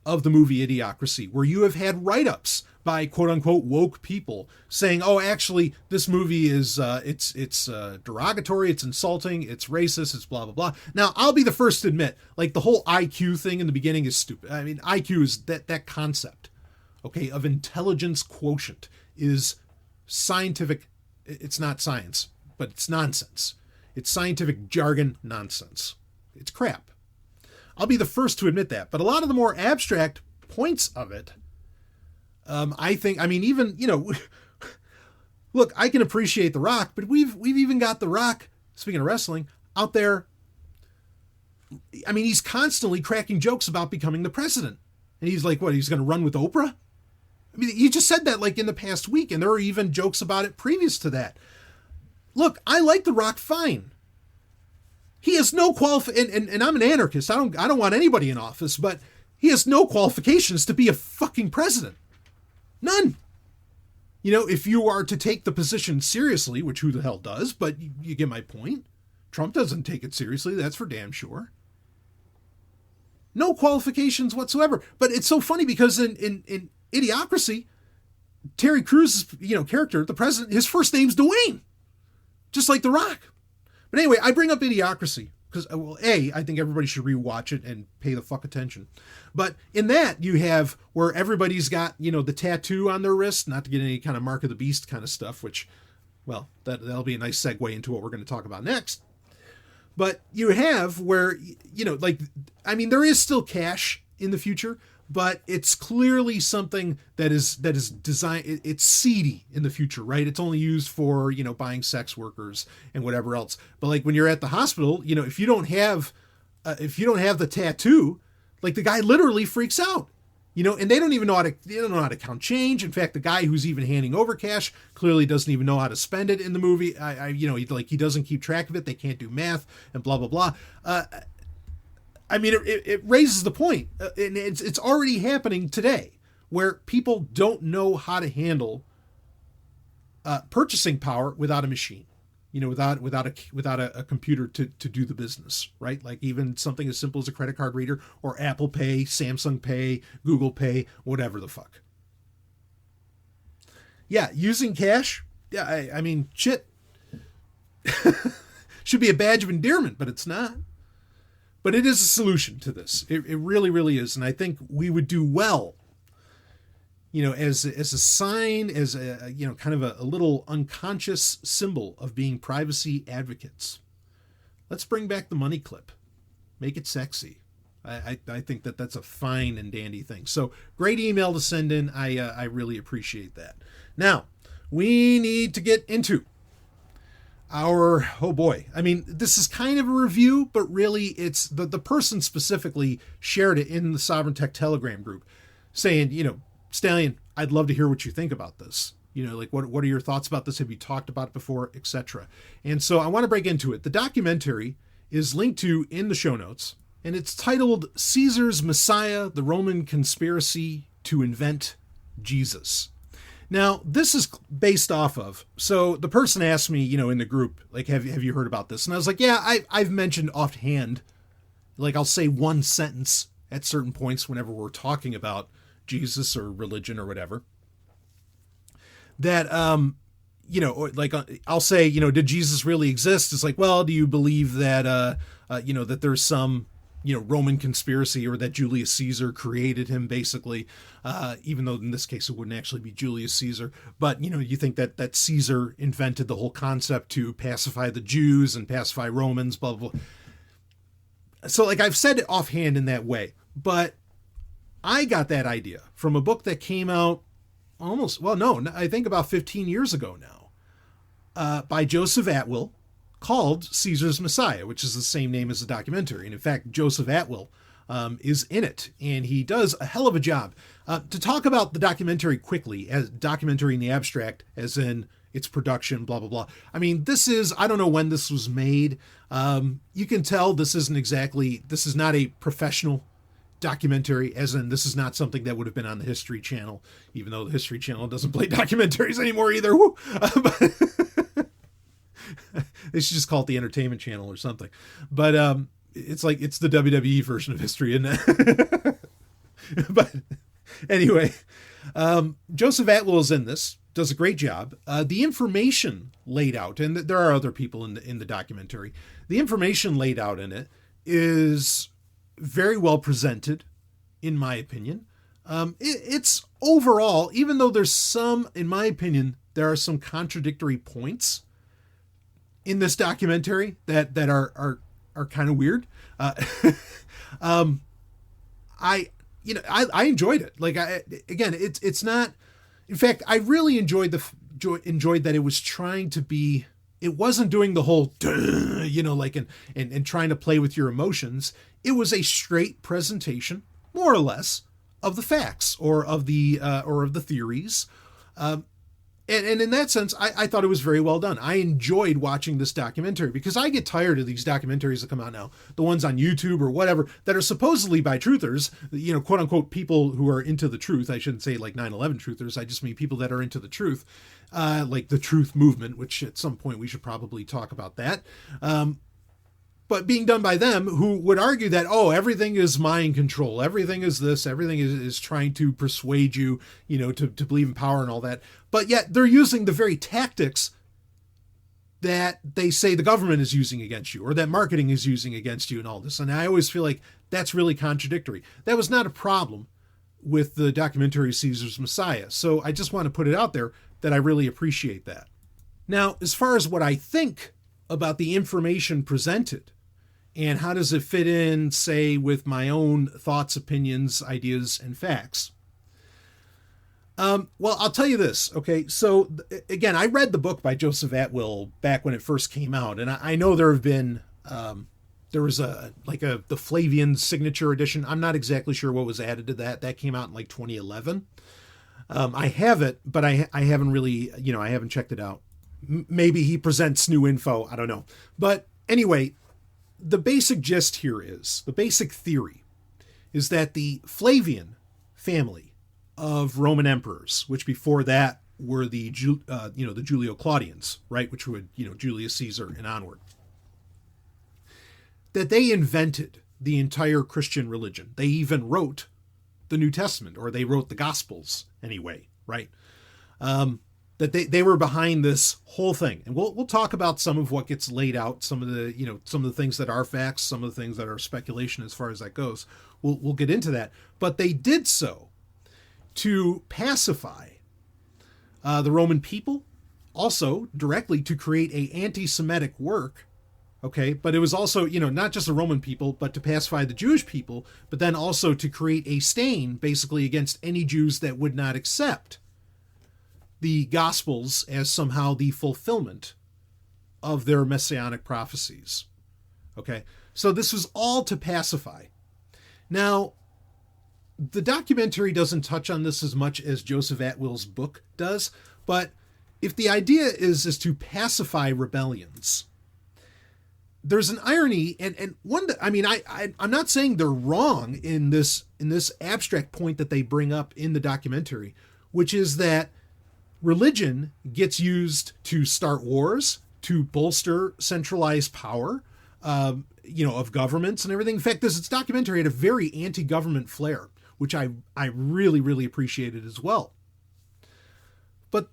of the movie Idiocracy, where you have had write-ups by quote unquote woke people saying, oh, actually, this movie is it's derogatory, it's insulting, it's racist, it's blah, blah, blah. Now, I'll be the first to admit, like the whole IQ thing in the beginning is stupid. I mean, IQ is that concept, okay, of intelligence quotient is scientific. It's not science, but it's nonsense. It's scientific jargon nonsense. It's crap. I'll be the first to admit that. But a lot of the more abstract points of it, I think, even, look, I can appreciate The Rock, but we've even got The Rock, speaking of wrestling, out there. I mean, he's constantly cracking jokes about becoming the president. And he's like, what, he's going to run with Oprah? I mean, he just said that like in the past week, and there were even jokes about it previous to that. Look, I like The Rock fine. He has no and I'm an anarchist. I don't want anybody in office, but he has no qualifications to be a fucking president. None. If you are to take the position seriously, which who the hell does, but you get my point. Trump doesn't take it seriously. That's for damn sure. No qualifications whatsoever. But it's so funny because in Idiocracy, Terry Crews' character, the president, his first name's Dwayne. Just like The Rock. But anyway, I bring up Idiocracy because, well, I think everybody should rewatch it and pay the fuck attention. But in that, you have where everybody's got, the tattoo on their wrist, not to get any kind of Mark of the Beast kind of stuff, which, well, that'll be a nice segue into what we're going to talk about next. But you have where, there is still cash in the future, but it's clearly something that is designed. It's seedy in the future, right? It's only used for, buying sex workers and whatever else. But like when you're at the hospital, if you don't have the tattoo, like the guy literally freaks out, and they don't know how to count change. In fact, the guy who's even handing over cash clearly doesn't even know how to spend it in the movie. He doesn't keep track of it. They can't do math and blah, blah, blah. It raises the point, and it's already happening today, where people don't know how to handle purchasing power without a machine, without a computer to do the business, right? Like even something as simple as a credit card reader or Apple Pay, Samsung Pay, Google Pay, whatever the fuck. Yeah, using cash. Yeah, shit. Should be a badge of endearment, but it's not. But it is a solution to this. It really, really is. And I think we would do well, as a sign, as a, kind of a little unconscious symbol of being privacy advocates. Let's bring back the money clip. Make it sexy. I think that's a fine and dandy thing. So great email to send in. I really appreciate that. Now, we need to get into this is kind of a review, but really it's the person specifically shared it in the Sovereign Tech Telegram group saying, Stallion, I'd love to hear what you think about this. What are your thoughts about this? Have you talked about it before, etc.? And so I want to break into it. The documentary is linked to in the show notes, and it's titled Caesar's Messiah, the Roman Conspiracy to Invent Jesus. Now, this is based off of, so the person asked me, in the group, like, have you heard about this? And I was like, yeah, I've mentioned offhand, like I'll say one sentence at certain points whenever we're talking about Jesus or religion or whatever. That, I'll say, did Jesus really exist? It's like, well, do you believe that, that there's some, Roman conspiracy or that Julius Caesar created him basically, even though in this case it wouldn't actually be Julius Caesar, but you think that Caesar invented the whole concept to pacify the Jews and pacify Romans, blah, blah, blah. So like I've said it offhand in that way, but I got that idea from a book that came out I think about 15 years ago now, by Joseph Atwill called Caesar's Messiah, which is the same name as the documentary. And in fact, Joseph Atwill is in it, and he does a hell of a job. To talk about the documentary quickly, as documentary in the abstract, as in its production, blah, blah, blah. I mean, I don't know when this was made. You can tell this is not a professional documentary, as in this is not something that would have been on the History Channel, even though the History Channel doesn't play documentaries anymore either. Woo! They should just call it the Entertainment Channel or something. But it's like it's the WWE version of history, isn't it? But anyway, Joseph Atwill is in this, does a great job. The information laid out, and there are other people in the documentary. The information laid out in it is very well presented, in my opinion. It's overall, even though there's some, in my opinion, there are some contradictory points in this documentary that are kind of weird. I enjoyed it. Like, it's not. In fact, I really enjoyed that it was trying to be. It wasn't doing the whole, and trying to play with your emotions. It was a straight presentation, more or less, of the facts or of the theories. And in that sense, I thought it was very well done. I enjoyed watching this documentary because I get tired of these documentaries that come out now, the ones on YouTube or whatever, that are supposedly by truthers, quote unquote, people who are into the truth. I shouldn't say like 9/11 truthers. I just mean people that are into the truth, like the truth movement, which at some point we should probably talk about that. But being done by them, who would argue that, everything is mind control, everything is this, everything is trying to persuade you, to believe in power and all that. But yet they're using the very tactics that they say the government is using against you, or that marketing is using against you and all this. And I always feel like that's really contradictory. That was not a problem with the documentary Caesar's Messiah. So I just want to put it out there that I really appreciate that. Now, as far as what I think about the information presented, and how does it fit in, say, with my own thoughts, opinions, ideas, and facts? Well, I'll tell you this. Okay, so again, I read the book by Joseph Atwill back when it first came out, and I know there have been there was the Flavian signature edition. I'm not exactly sure what was added to that. That came out in like 2011. I have it, but I haven't really, I haven't checked it out. Maybe he presents new info. I don't know. But anyway, the basic gist here is, the basic theory is that the Flavian family of Roman emperors, which before that were the Julio-Claudians, right? Which would, Julius Caesar and onward, that they invented the entire Christian religion. They even wrote the New Testament, or they wrote the Gospels anyway, right? That they were behind this whole thing. And we'll talk about some of what gets laid out, some of the things that are facts, some of the things that are speculation as far as that goes. We'll get into that. But they did so to pacify the Roman people, also directly to create a anti-Semitic work. Okay, but it was also, not just the Roman people, but to pacify the Jewish people, but then also to create a stain basically against any Jews that would not accept the Gospels as somehow the fulfillment of their messianic prophecies. Okay, so this was all to pacify. Now, the documentary doesn't touch on this as much as Joseph Atwill's book does, but if the idea is to pacify rebellions, there's an irony, and one that, I'm not saying they're wrong in this abstract point that they bring up in the documentary, which is that religion gets used to start wars, to bolster centralized power, of governments and everything. In fact, this documentary had a very anti-government flair, which I really, really appreciated as well. But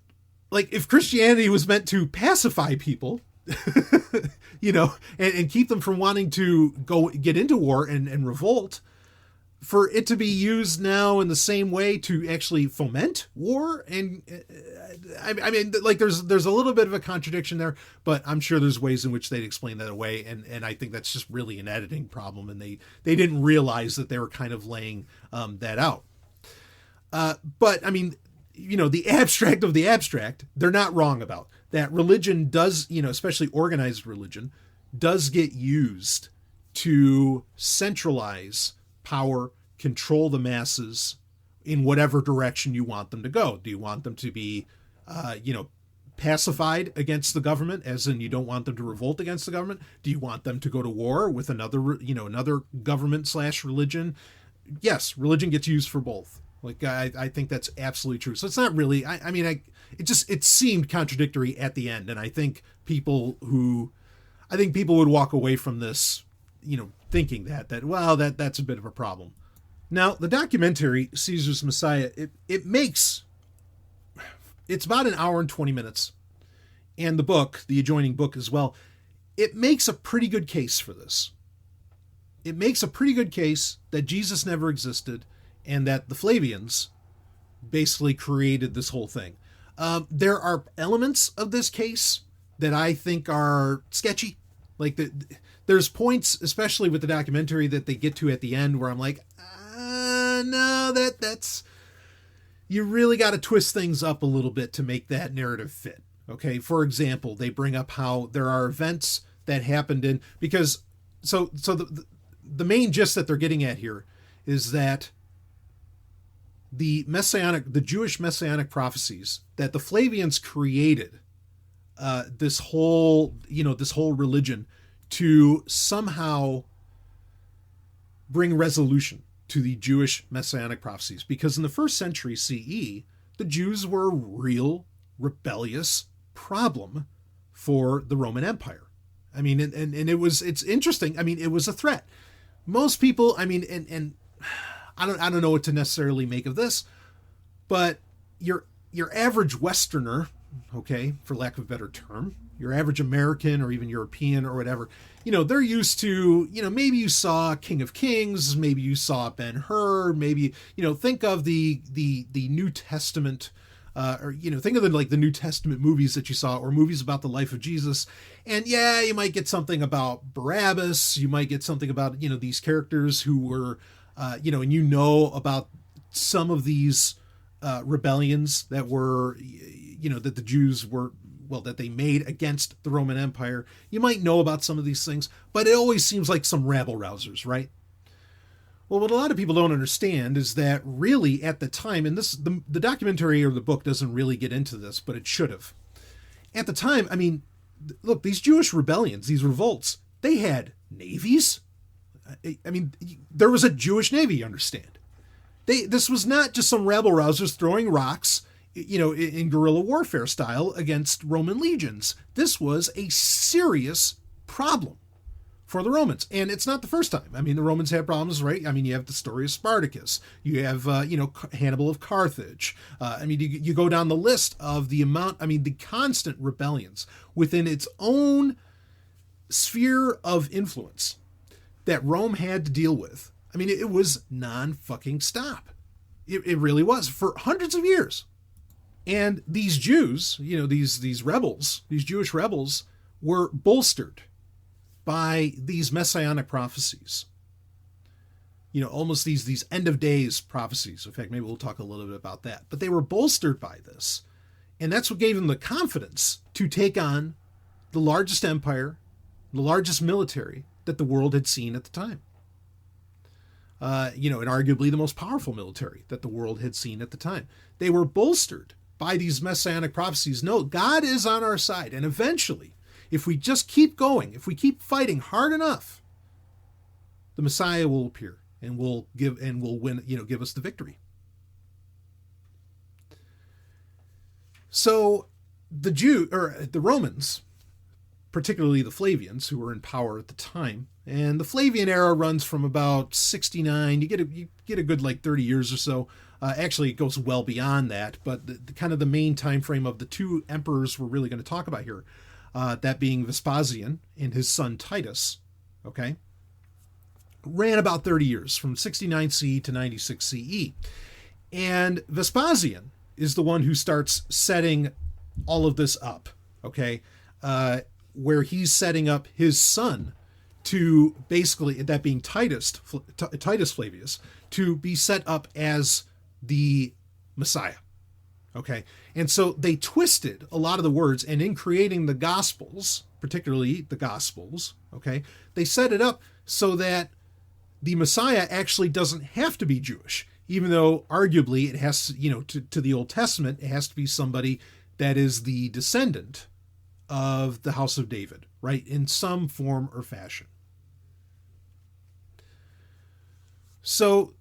like, if Christianity was meant to pacify people, and keep them from wanting to get into war and revolt, for it to be used now in the same way to actually foment war, and there's a little bit of a contradiction there, but I'm sure there's ways in which they'd explain that away, and I think that's just really an editing problem, and they didn't realize that they were kind of laying that out. But the abstract of the abstract, they're not wrong about. that religion does, especially organized religion, does get used to centralize power, control the masses in whatever direction you want them to go. Do you want them to be, pacified against the government, as in you don't want them to revolt against the government? Do you want them to go to war with another government / religion? Yes, religion gets used for both. Like, I think that's absolutely true. So it's not really, it seemed contradictory at the end. And I think people would walk away from this, thinking that's a bit of a problem. Now, the documentary, Caesar's Messiah, it's about an hour and 20 minutes. And the book, the adjoining book as well, it makes a pretty good case for this. It makes a pretty good case that Jesus never existed and that the Flavians basically created this whole thing. There are elements of this case that I think are sketchy. Like, there's points, especially with the documentary, that they get to at the end where I'm like, no, that's... You really got to twist things up a little bit to make that narrative fit. Okay, for example, they bring up how there are events that happened in... Because, so the main gist that they're getting at here is that the Jewish messianic prophecies that the Flavians created, this whole religion to somehow bring resolution to the Jewish messianic prophecies. Because in the 1st century CE, the Jews were a real rebellious problem for the Roman Empire. I mean, and it's interesting. I mean, it was a threat. Most people, I mean, and I don't know what to necessarily make of this, but your average Westerner, okay, for lack of a better term, your average American or even European or whatever, they're used to, maybe you saw King of Kings, maybe you saw Ben-Hur, maybe, think of the New Testament, or, think of the New Testament movies that you saw, or movies about the life of Jesus. And yeah, you might get something about Barabbas. You might get something about, these characters who were, and about some of these rebellions that were, that the Jews were, that they made against the Roman Empire. You might know about some of these things, but it always seems like some rabble-rousers, right? Well, what a lot of people don't understand is that really at the time, and the documentary or the book doesn't really get into this, but it should have. At the time, I mean, look, these Jewish rebellions, these revolts, they had navies. I mean, there was a Jewish navy, you understand. This was not just some rabble-rousers throwing rocks, in guerrilla warfare style against Roman legions. This was a serious problem for the Romans. And it's not the first time. I mean, the Romans had problems, right? I mean, you have the story of Spartacus. You have, Hannibal of Carthage. I mean, you go down the list of the constant rebellions within its own sphere of influence that Rome had to deal with. I mean, it was non-fucking stop. It really was for hundreds of years. And these Jews, these rebels, these Jewish rebels, were bolstered by these messianic prophecies. Almost these end of days prophecies. In fact, maybe we'll talk a little bit about that. But they were bolstered by this. And that's what gave them the confidence to take on the largest empire, the largest military that the world had seen at the time. And arguably the most powerful military that the world had seen at the time. They were bolstered by these messianic prophecies. No, God is on our side. And eventually, if we just keep going, if we keep fighting hard enough, the Messiah will appear and will win, give us the victory. So the Romans, particularly the Flavians, who were in power at the time, and the Flavian era runs from about 69. You get a good 30 years or so. Actually, it goes well beyond that, but the kind of the main time frame of the two emperors we're really going to talk about here, that being Vespasian and his son Titus, okay, ran about 30 years, from 69 CE to 96 CE. And Vespasian is the one who starts setting all of this up, okay, where he's setting up his son to basically, that being Titus Flavius, to be set up as the Messiah. Okay. And so they twisted a lot of the words, and in creating the Gospels, particularly the Gospels, okay, they set it up so that the Messiah actually doesn't have to be Jewish, even though arguably it has to, to the Old Testament, it has to be somebody that is the descendant of the house of David, right, in some form or fashion. So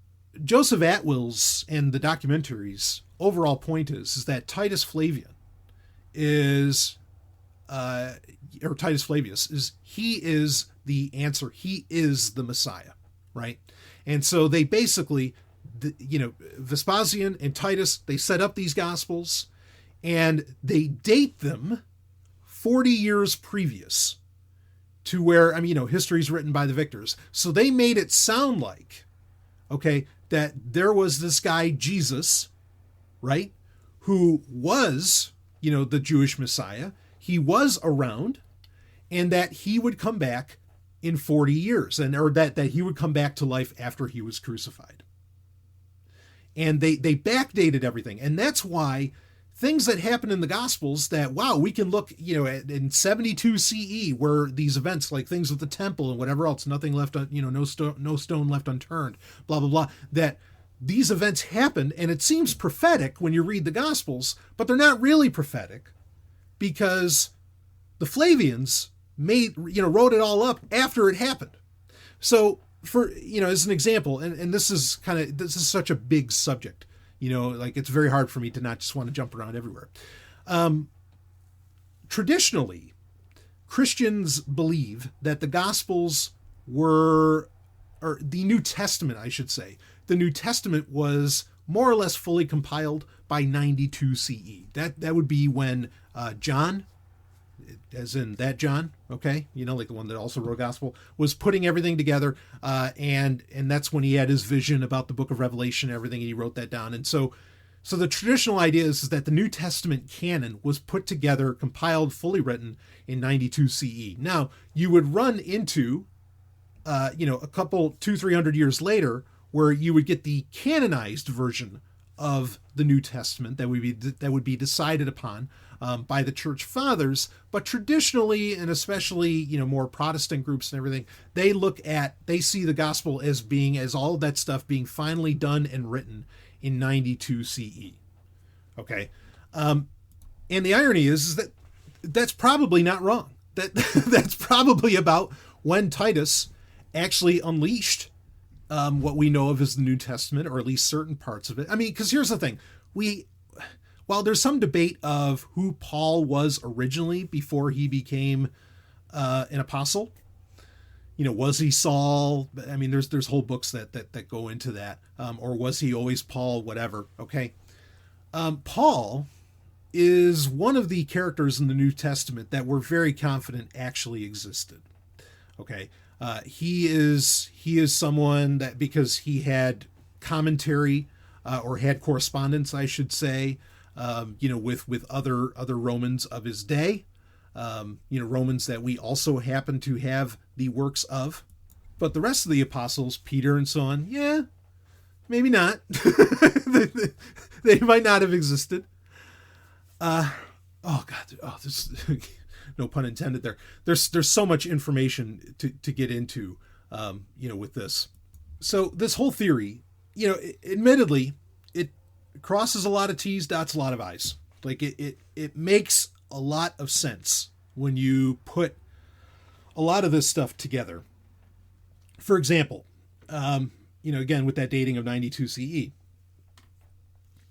Joseph Atwill's and the documentary's overall point is that Titus Flavian is, or Titus Flavius he is the answer. He is the Messiah, right? And so they basically, Vespasian and Titus, they set up these Gospels and they date them 40 years previous to where, history's written by the victors. So they made it sound like, okay, that there was this guy, Jesus, right, who was, the Jewish Messiah. He was around, and that he would come back in 40 years, or that he would come back to life after he was crucified. And they backdated everything. And that's why things that happen in the Gospels that, wow, we can look, in 72 CE, where these events, like things with the temple and whatever else, nothing left, no stone left unturned, blah, blah, blah, that these events happened, and it seems prophetic when you read the Gospels, but they're not really prophetic because the Flavians wrote it all up after it happened. So for, as an example, and this is such a big subject, like it's very hard for me to not just want to jump around everywhere. Traditionally, Christians believe that the Gospels or the New Testament, I should say, the New Testament was more or less fully compiled by 92 CE. That would be when John, as in that John, okay, like the one that also wrote Gospel, was putting everything together, and that's when he had his vision about the book of Revelation and everything, and he wrote that down. And so the traditional idea is that the New Testament canon was put together, compiled, fully written in 92 CE. Now, you would run into, a couple, 200-300 years later, where you would get the canonized version of the New Testament that would be decided upon by the church fathers. But traditionally, and especially, more Protestant groups and everything, they see the gospel as all of that stuff being finally done and written in 92 CE. Okay. And the irony is that that's probably not wrong. That's probably about when Titus actually unleashed what we know of as the New Testament, or at least certain parts of it. Because here's the thing. While there's some debate of who Paul was originally before he became an apostle, was he Saul? There's whole books that go into that. Or was he always Paul? Whatever. Okay. Paul is one of the characters in the New Testament that we're very confident actually existed. Okay. He is someone that, because he had commentary, or had correspondence, I should say, with other Romans of his day, Romans that we also happen to have the works of. But the rest of the apostles, Peter and so on, yeah, maybe not. They might not have existed. This no pun intended there. There's so much information to get into, with this. So this whole theory, admittedly, it crosses a lot of T's, dots a lot of I's. Like it makes a lot of sense when you put a lot of this stuff together. For example, again, with that dating of 92 CE,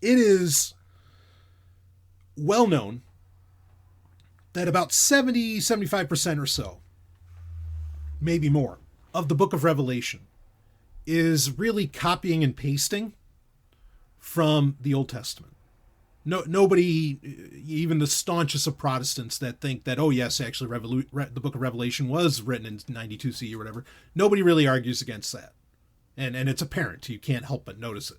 it is well known that about 75% or so, maybe more, of the book of Revelation is really copying and pasting from the Old Testament. Nobody, even the staunchest of Protestants that think that, oh yes, actually the book of Revelation was written in 92 CE or whatever, nobody really argues against that. And it's apparent. You can't help but notice it.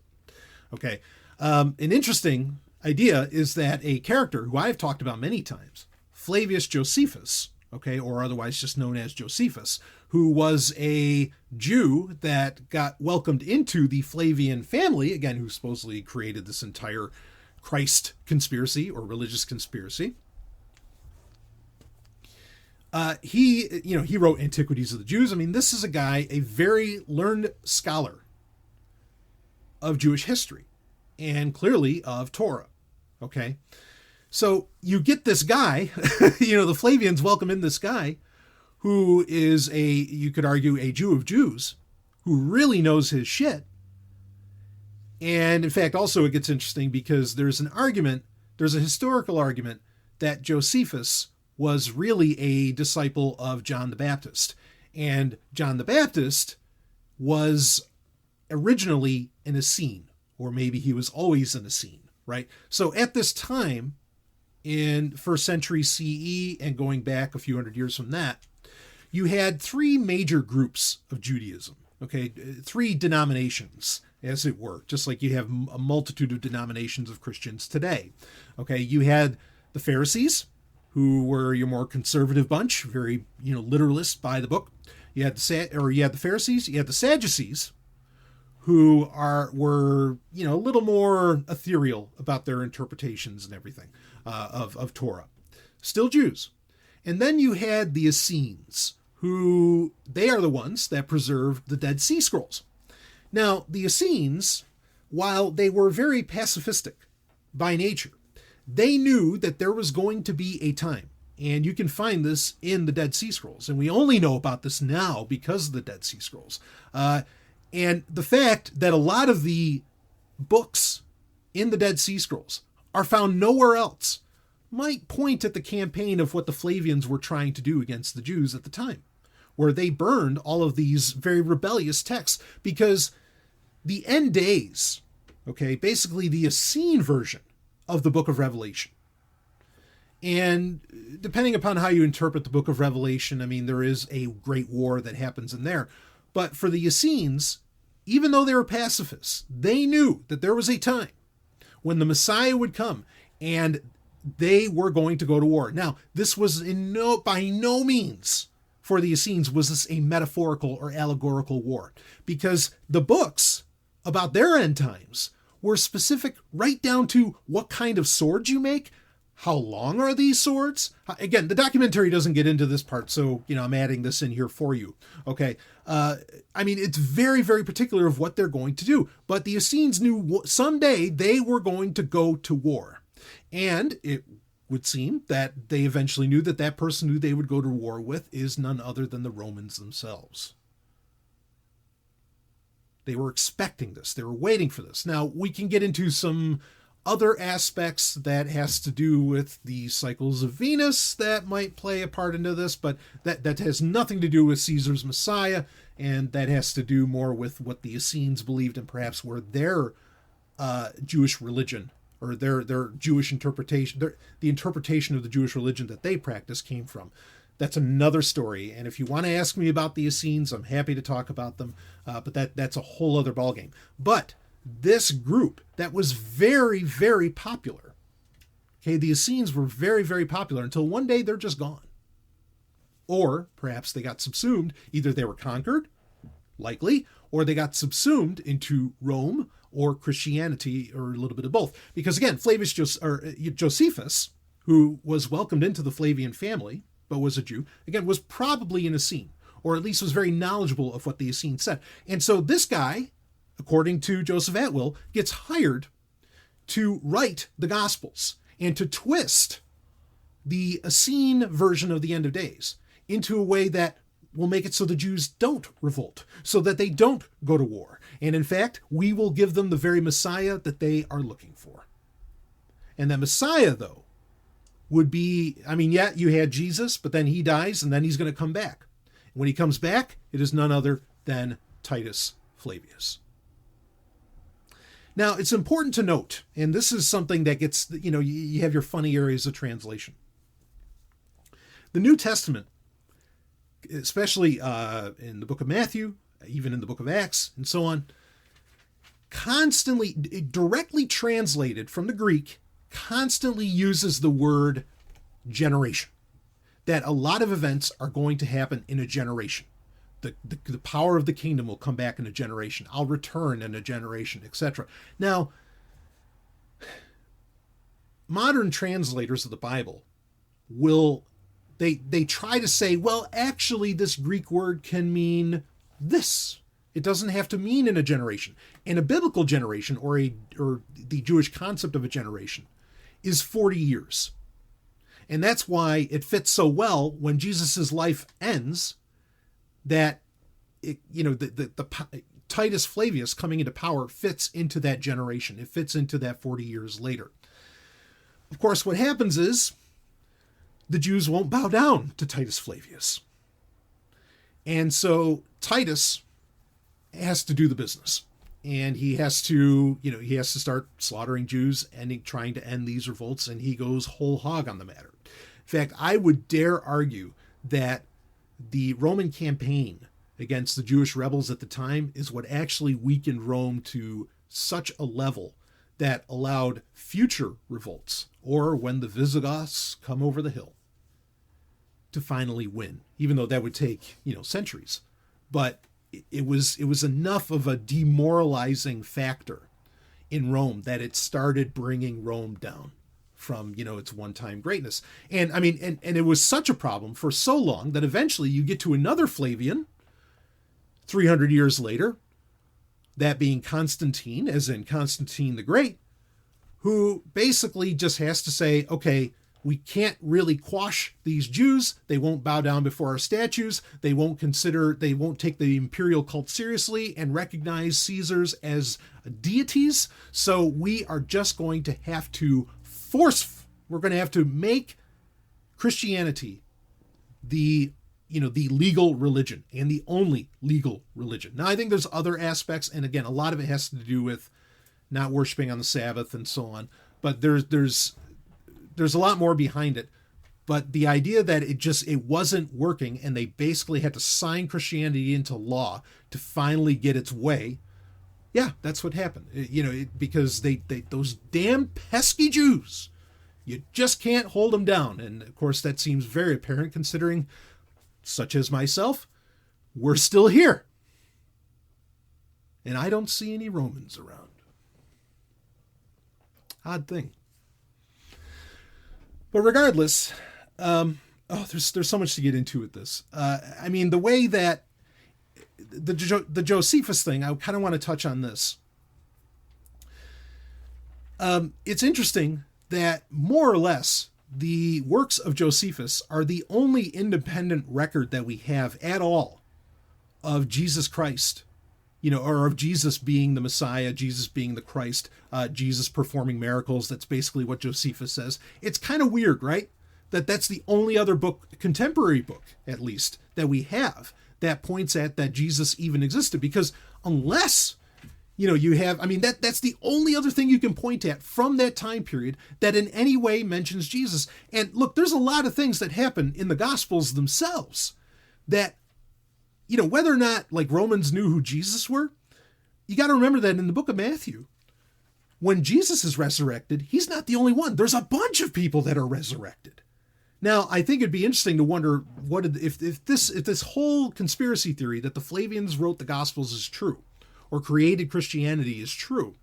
Okay. An interesting idea is that a character who I've talked about many times, Flavius Josephus, okay, or otherwise just known as Josephus, who was a Jew that got welcomed into the Flavian family, again, who supposedly created this entire Christ conspiracy or religious conspiracy. He wrote Antiquities of the Jews. I mean, this is a guy, a very learned scholar of Jewish history and clearly of Torah. Okay. So you get this guy, the Flavians welcome in this guy who is you could argue, a Jew of Jews who really knows his shit. And in fact, also it gets interesting because there's a historical argument that Josephus was really a disciple of John the Baptist. And John the Baptist was originally an Essene, or maybe he was always an Essene, right? So at this time, in 1st century CE and going back a few hundred years from that, you had three major groups of Judaism, okay? Three denominations, as it were, just like you have a multitude of denominations of Christians today. Okay, you had the Pharisees, who were your more conservative bunch, very, literalist by the book. You had the Pharisees, you had the Sadducees, who were a little more ethereal about their interpretations and everything of Torah. Still Jews. And then you had the Essenes, who they are the ones that preserved the Dead Sea Scrolls. Now, the Essenes, while they were very pacifistic by nature, they knew that there was going to be a time, and you can find this in the Dead Sea Scrolls, and we only know about this now because of the Dead Sea Scrolls. And the fact that a lot of the books in the Dead Sea Scrolls are found nowhere else might point at the campaign of what the Flavians were trying to do against the Jews at the time, where they burned all of these very rebellious texts, because the end days, okay, basically the Essene version of the book of Revelation. And depending upon how you interpret the book of Revelation, I mean, there is a great war that happens in there. But for the Essenes, even though they were pacifists, they knew that there was a time when the Messiah would come and they were going to go to war. Now, this was by no means for the Essenes was this a metaphorical or allegorical war, because the books about their end times were specific right down to what kind of swords you make. How long are these swords? Again, the documentary doesn't get into this part, so, I'm adding this in here for you. Okay. It's very, very particular of what they're going to do. But the Essenes knew someday they were going to go to war. And it would seem that they eventually knew that person who they would go to war with is none other than the Romans themselves. They were expecting this. They were waiting for this. Now, we can get into some other aspects that has to do with the cycles of Venus that might play a part into this, but that has nothing to do with Caesar's Messiah, and that has to do more with what the Essenes believed and perhaps where their Jewish religion or their Jewish interpretation, the interpretation of the Jewish religion that they practice came from. That's another story. And if you want to ask me about the Essenes, I'm happy to talk about them. But that's a whole other ballgame. But this group that was very, very popular. Okay, the Essenes were very, very popular until one day they're just gone. Or perhaps they got subsumed. Either they were conquered, likely, or they got subsumed into Rome or Christianity, or a little bit of both. Because again, Josephus, who was welcomed into the Flavian family, but was a Jew, again, was probably an Essene, or at least was very knowledgeable of what the Essenes said. And so this guy, according to Joseph Atwill, gets hired to write the Gospels and to twist the Essene version of the end of days into a way that will make it so the Jews don't revolt, so that they don't go to war. And in fact, we will give them the very Messiah that they are looking for. And that Messiah, though, would be, you had Jesus, but then he dies and then he's going to come back. When he comes back, it is none other than Titus Flavius. Now, it's important to note, and this is something that gets, you have your funny areas of translation. The New Testament, especially in the book of Matthew, even in the book of Acts, and so on, constantly, directly translated from the Greek, constantly uses the word generation. That a lot of events are going to happen in a generation. The power of the kingdom will come back in a generation. I'll return in a generation, etc. Now, modern translators of the Bible will, they try to say, well, actually this Greek word can mean this. It doesn't have to mean in a generation. And a biblical generation, or the Jewish concept of a generation, is 40 years. And that's why it fits so well when Jesus' life ends, that the Titus Flavius coming into power fits into that generation. It fits into that 40 years later. Of course, what happens is the Jews won't bow down to Titus Flavius. And so Titus has to do the business. And he has to start slaughtering Jews and trying to end these revolts, and he goes whole hog on the matter. In fact, I would dare argue that the Roman campaign against the Jewish rebels at the time is what actually weakened Rome to such a level that allowed future revolts, or when the Visigoths come over the hill, to finally win, even though that would take, centuries. But it was enough of a demoralizing factor in Rome that it started bringing Rome down from, its one-time greatness. And I mean, and it was such a problem for so long that eventually you get to another Flavian 300 years later, that being Constantine, as in Constantine the Great, who basically just has to say, okay, we can't really quash these Jews. They won't bow down before our statues. They won't take the imperial cult seriously and recognize Caesars as deities. So we are just going to have to we're going to have to make Christianity the legal religion, and the only legal religion. Now, I think there's other aspects, and again, a lot of it has to do with not worshiping on the Sabbath and so on. But there's a lot more behind it. But the idea that it wasn't working, and they basically had to sign Christianity into law to finally get its way. Yeah, that's what happened. Because they those damn pesky Jews, you just can't hold them down. And of course, that seems very apparent considering, such as myself, we're still here. And I don't see any Romans around. Odd thing. But regardless, there's so much to get into with this. I mean, the way that the Josephus thing, I kind of want to touch on this. It's interesting that more or less the works of Josephus are the only independent record that we have at all of Jesus Christ, or of Jesus being the Messiah, Jesus being the Christ, Jesus performing miracles. That's basically what Josephus says. It's kind of weird, right? That's the only other book, contemporary book at least, that we have that points at that Jesus even existed. Because unless, you have, I mean, that's the only other thing you can point at from that time period that in any way mentions Jesus. And look, there's a lot of things that happen in the Gospels themselves that, whether or not like Romans knew who Jesus were, you got to remember that in the book of Matthew, when Jesus is resurrected, he's not the only one. There's a bunch of people that are resurrected. Now, I think it'd be interesting to wonder if this whole conspiracy theory that the Flavians wrote the Gospels is true, or created Christianity is true.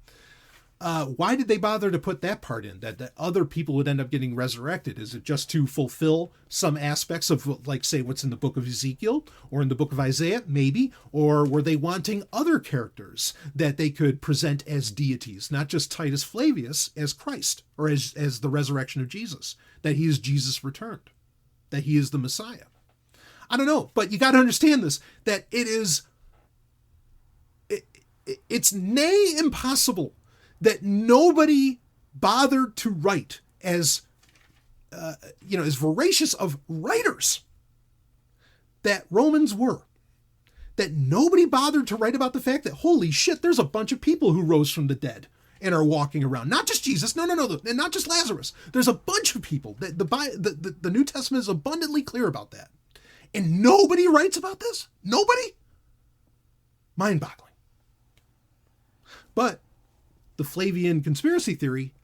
Why did they bother to put that part in, that other people would end up getting resurrected? Is it just to fulfill some aspects of, like, say, what's in the book of Ezekiel or in the book of Isaiah? Maybe. Or were they wanting other characters that they could present as deities, not just Titus Flavius as Christ, or as the resurrection of Jesus, that he is Jesus returned, that he is the Messiah? I don't know, but you got to understand this, that it's nay impossible that nobody bothered to write as voracious of writers that Romans were, that nobody bothered to write about the fact that, holy shit, there's a bunch of people who rose from the dead and are walking around. Not just Jesus, no, and not just Lazarus. There's a bunch of people. The New Testament is abundantly clear about that. And nobody writes about this? Nobody? Mind-boggling. But the Flavian conspiracy theory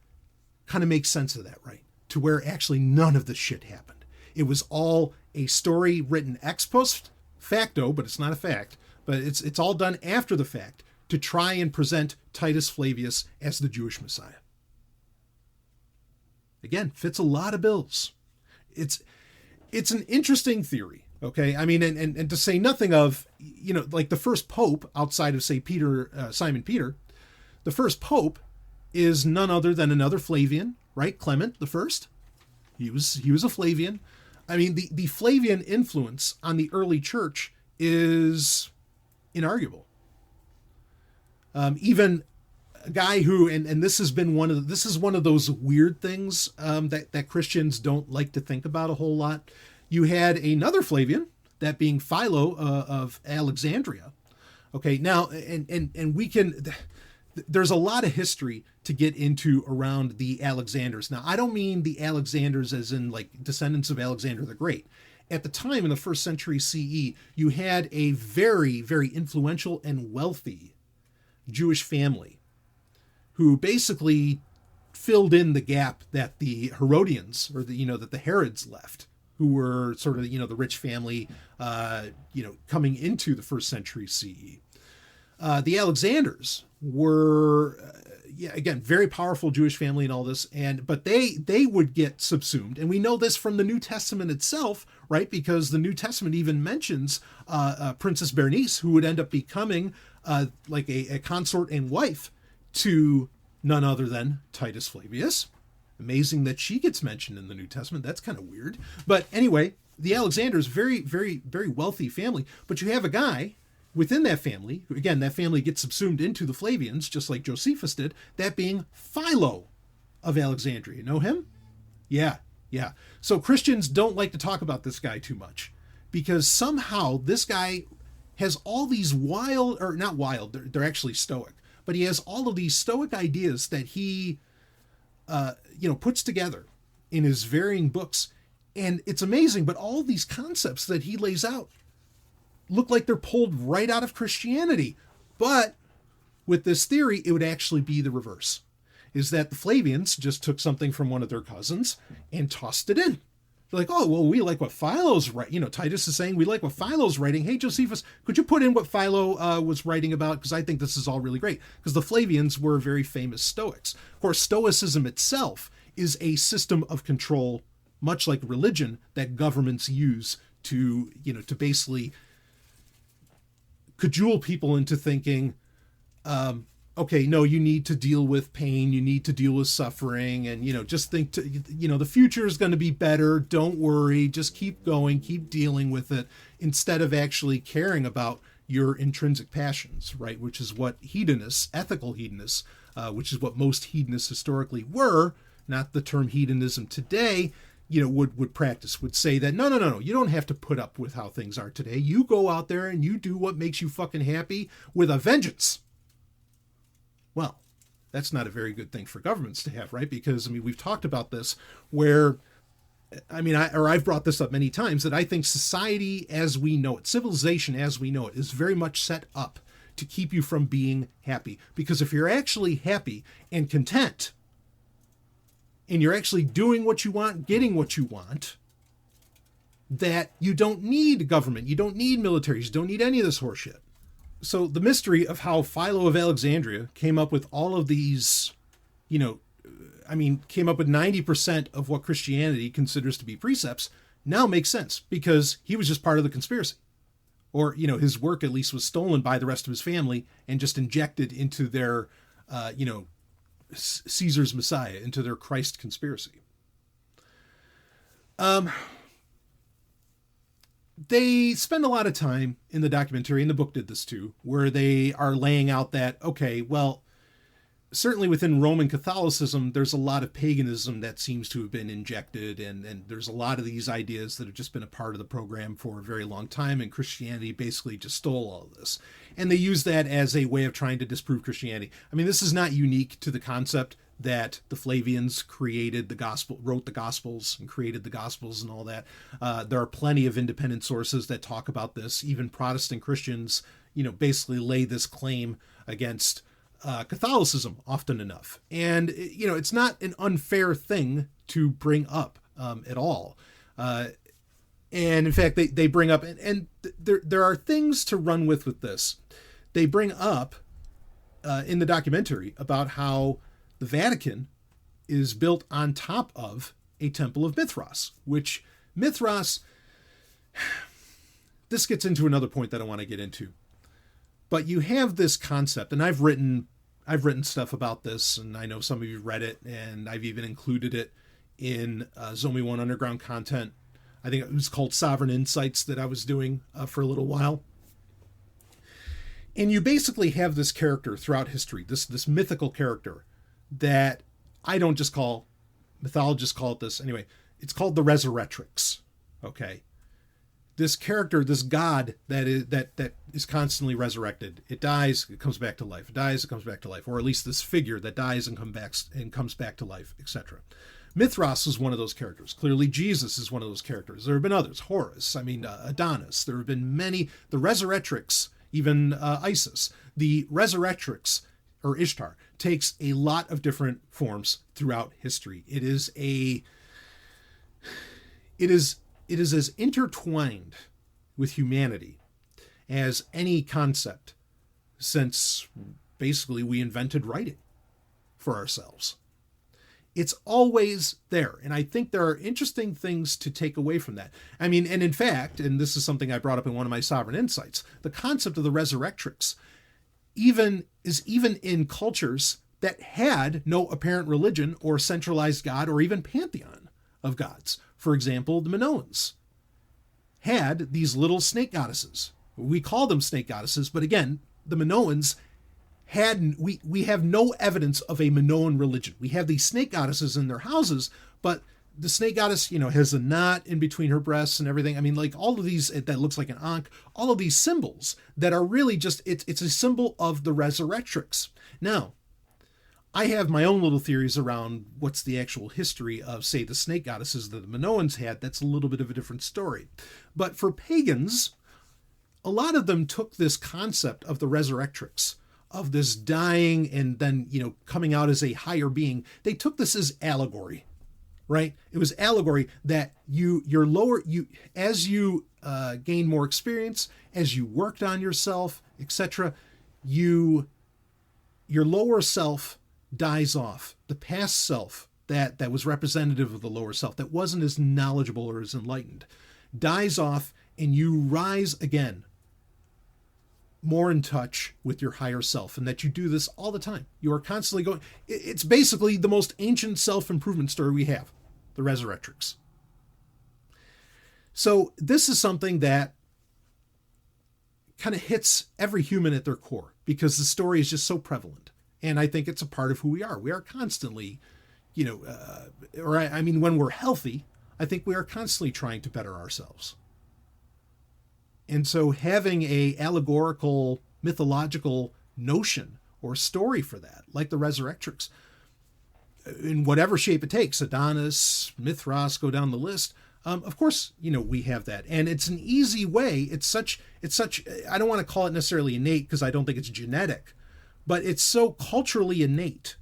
kind of makes sense of that, right? To where actually none of this shit happened. It was all a story written ex post facto, but it's not a fact. But it's all done after the fact to try and present Titus Flavius as the Jewish Messiah. Again, fits a lot of bills. It's an interesting theory. Okay, I mean, and to say nothing of, like the first pope outside of, say, Simon Peter, the first pope is none other than another Flavian, right? Clement the First. He was a Flavian. I mean, the Flavian influence on the early church is inarguable. Even a guy who, and this has been this is one of those weird things that Christians don't like to think about a whole lot. You had another Flavian, that being Philo of Alexandria. Okay, now, and we can, there's a lot of history to get into around the Alexanders. Now, I don't mean the Alexanders as in like descendants of Alexander the Great. At the time in the 1st century CE, you had a very, very influential and wealthy Jewish family who basically filled in the gap that the Herodians, or that the Herods left, who were sort of, the rich family, coming into the 1st century CE. The Alexanders were, again, very powerful Jewish family and all this, but they would get subsumed. And we know this from the New Testament itself, right? Because the New Testament even mentions Princess Bernice, who would end up becoming like a consort and wife to none other than Titus Flavius. Amazing that she gets mentioned in the New Testament. That's kind of weird. But anyway, the Alexanders, very, very, very wealthy family. But you have a guy within that family, who, again, that family gets subsumed into the Flavians, just like Josephus did, that being Philo of Alexandria. You know him? Yeah. So Christians don't like to talk about this guy too much, because somehow this guy has all these wild, or not wild, they're actually Stoic, but he has all of these Stoic ideas that he puts together in his varying books. And it's amazing, but all these concepts that he lays out look like they're pulled right out of Christianity. But with this theory, it would actually be the reverse, is that the Flavians just took something from one of their cousins and tossed it in. They're like, oh, well, we like what Philo's writing. Titus is saying, we like what Philo's writing. Hey, Josephus, could you put in what Philo was writing about? Because I think this is all really great. Because the Flavians were very famous Stoics. Of course, Stoicism itself is a system of control, much like religion, that governments use to basically cajole people into thinking, okay, no, you need to deal with pain, you need to deal with suffering, and, just think, the future is going to be better, don't worry, just keep going, keep dealing with it, instead of actually caring about your intrinsic passions, right? Which is what hedonists, ethical hedonists, which is what most hedonists historically were, not the term hedonism today, would practice, would say that, no, you don't have to put up with how things are today. You go out there and you do what makes you fucking happy with a vengeance. Well, that's not a very good thing for governments to have, right? Because, we've talked about this where, I've brought this up many times, that I think society as we know it, civilization as we know it, is very much set up to keep you from being happy. Because if you're actually happy and content, and you're actually doing what you want, getting what you want, that you don't need government, you don't need militaries, you don't need any of this horseshit. So the mystery of how Philo of Alexandria came up with all of these, came up with 90% of what Christianity considers to be precepts, now makes sense, because he was just part of the conspiracy. Or, his work at least was stolen by the rest of his family and just injected into their, Caesar's Messiah, into their Christ conspiracy. They spend a lot of time in the documentary, and the book did this too, where they are laying out that, okay, well, certainly within Roman Catholicism, there's a lot of paganism that seems to have been injected, and there's a lot of these ideas that have just been a part of the program for a very long time, and Christianity basically just stole all of this. And they use that as a way of trying to disprove Christianity. This is not unique to the concept that the Flavians created the gospel, wrote the Gospels and created the Gospels and all that. There are plenty of independent sources that talk about this. Even Protestant Christians, basically lay this claim against Catholicism often enough. And, it's not an unfair thing to bring up at all. And in fact, they bring up, and there are things to run with this. They bring up in the documentary about how the Vatican is built on top of a temple of Mithras, which Mithras, this gets into another point that I want to get into. But you have this concept, and I've written stuff about this, and I know some of you read it, and I've even included it in Zomia ONE Underground content. I think it was called Sovereign Insights that I was doing for a little while. And you basically have this character throughout history, this mythical character that I don't just call, mythologists call it this. Anyway, it's called the Resurrectrix. Okay. This character, this god that is constantly resurrected. It dies, it comes back to life. It dies, it comes back to life. Or at least this figure that dies and comes back to life, etc. Mithras is one of those characters. Clearly, Jesus is one of those characters. There have been others. Horus, Adonis. There have been many. The Resurrectrix, even Isis. The Resurrectrix, or Ishtar, takes a lot of different forms throughout history. It is as intertwined with humanity as any concept since basically we invented writing for ourselves. It's always there. And I think there are interesting things to take away from that. I mean, and in fact, and this is something I brought up in one of my Sovereign Insights, the concept of the Resurrectrix is even in cultures that had no apparent religion or centralized god or even pantheon of gods. For example, the Minoans had these little snake goddesses. We call them snake goddesses, but again, the Minoans we have no evidence of a Minoan religion. We have these snake goddesses in their houses, but the snake goddess, has a knot in between her breasts and everything. I mean, like all of these, that looks like an ankh, all of these symbols that are really just, it's a symbol of the Resurrectrix. Now, I have my own little theories around what's the actual history of, say, the snake goddesses that the Minoans had. That's a little bit of a different story. But for pagans, a lot of them took this concept of the Resurrectrix, of this dying and then, coming out as a higher being. They took this as allegory, right? It was allegory that as you gain more experience, as you worked on yourself, etc., your lower self dies off. The past self that was representative of the lower self, that wasn't as knowledgeable or as enlightened, dies off, and you rise again, more in touch with your higher self, and that you do this all the time. You are constantly going. It's basically the most ancient self-improvement story we have, the Resurrectrix. So this is something that kind of hits every human at their core, because the story is just so prevalent. And I think it's a part of who we are. We are constantly, when we're healthy, I think we are constantly trying to better ourselves. And so having a allegorical, mythological notion or story for that, like the Resurrectrix, in whatever shape it takes, Adonis, Mithras, go down the list. Of course, we have that. And it's an easy way. It's such, I don't want to call it necessarily innate, because I don't think it's genetic, but it's so culturally innate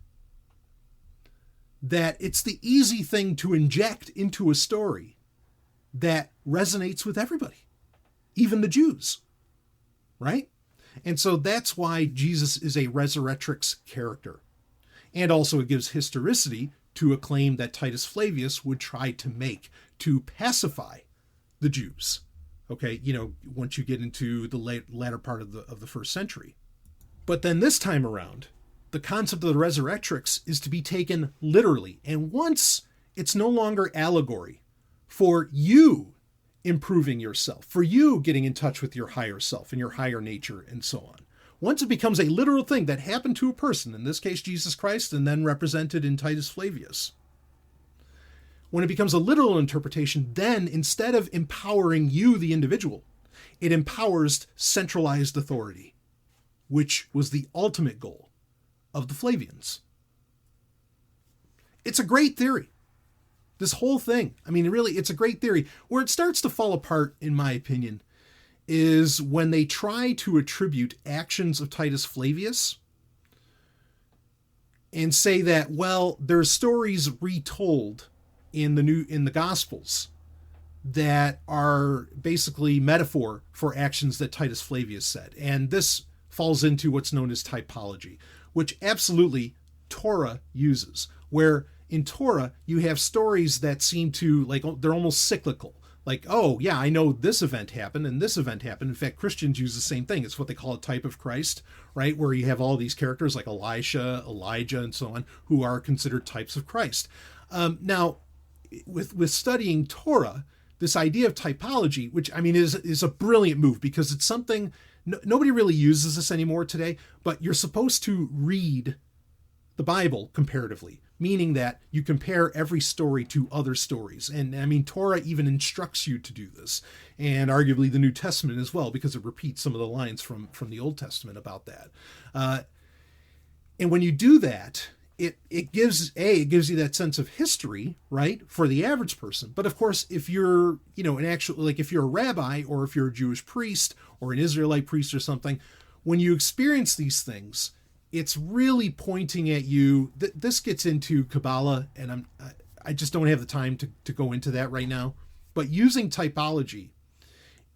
that it's the easy thing to inject into a story that resonates with everybody. Even the Jews, right? And so that's why Jesus is a Resurrectrix character. And also it gives historicity to a claim that Titus Flavius would try to make to pacify the Jews. Okay, once you get into the latter part of the first century. But then this time around, the concept of the Resurrectrix is to be taken literally. And once it's no longer allegory for you improving yourself, for you getting in touch with your higher self and your higher nature and so on. Once it becomes a literal thing that happened to a person, in this case Jesus Christ, and then represented in Titus Flavius, when it becomes a literal interpretation, then instead of empowering you, the individual, it empowers centralized authority, which was the ultimate goal of the Flavians. It's a great theory. This whole thing, really, it's a great theory. Where it starts to fall apart, in my opinion, is when they try to attribute actions of Titus Flavius and say that, well, there's stories retold in the Gospels that are basically metaphor for actions that Titus Flavius said. And this falls into what's known as typology, which absolutely Torah uses, where in Torah, you have stories that seem to, like, they're almost cyclical. Like, oh, yeah, I know this event happened and this event happened. In fact, Christians use the same thing. It's what they call a type of Christ, right? Where you have all these characters like Elisha, Elijah, and so on, who are considered types of Christ. Now, with studying Torah, this idea of typology, which, I mean, is a brilliant move, because it's something nobody really uses this anymore today, but you're supposed to read the Bible comparatively, meaning that you compare every story to other stories. And I mean, Torah even instructs you to do this, and arguably the New Testament as well, because it repeats some of the lines from the Old Testament about that. And when you do that, it gives you that sense of history, right, for the average person. But of course, if you're, if you're a rabbi, or if you're a Jewish priest or an Israelite priest or something, when you experience these things, it's really pointing at you. This gets into Kabbalah, and I just don't have the time to go into that right now. But using typology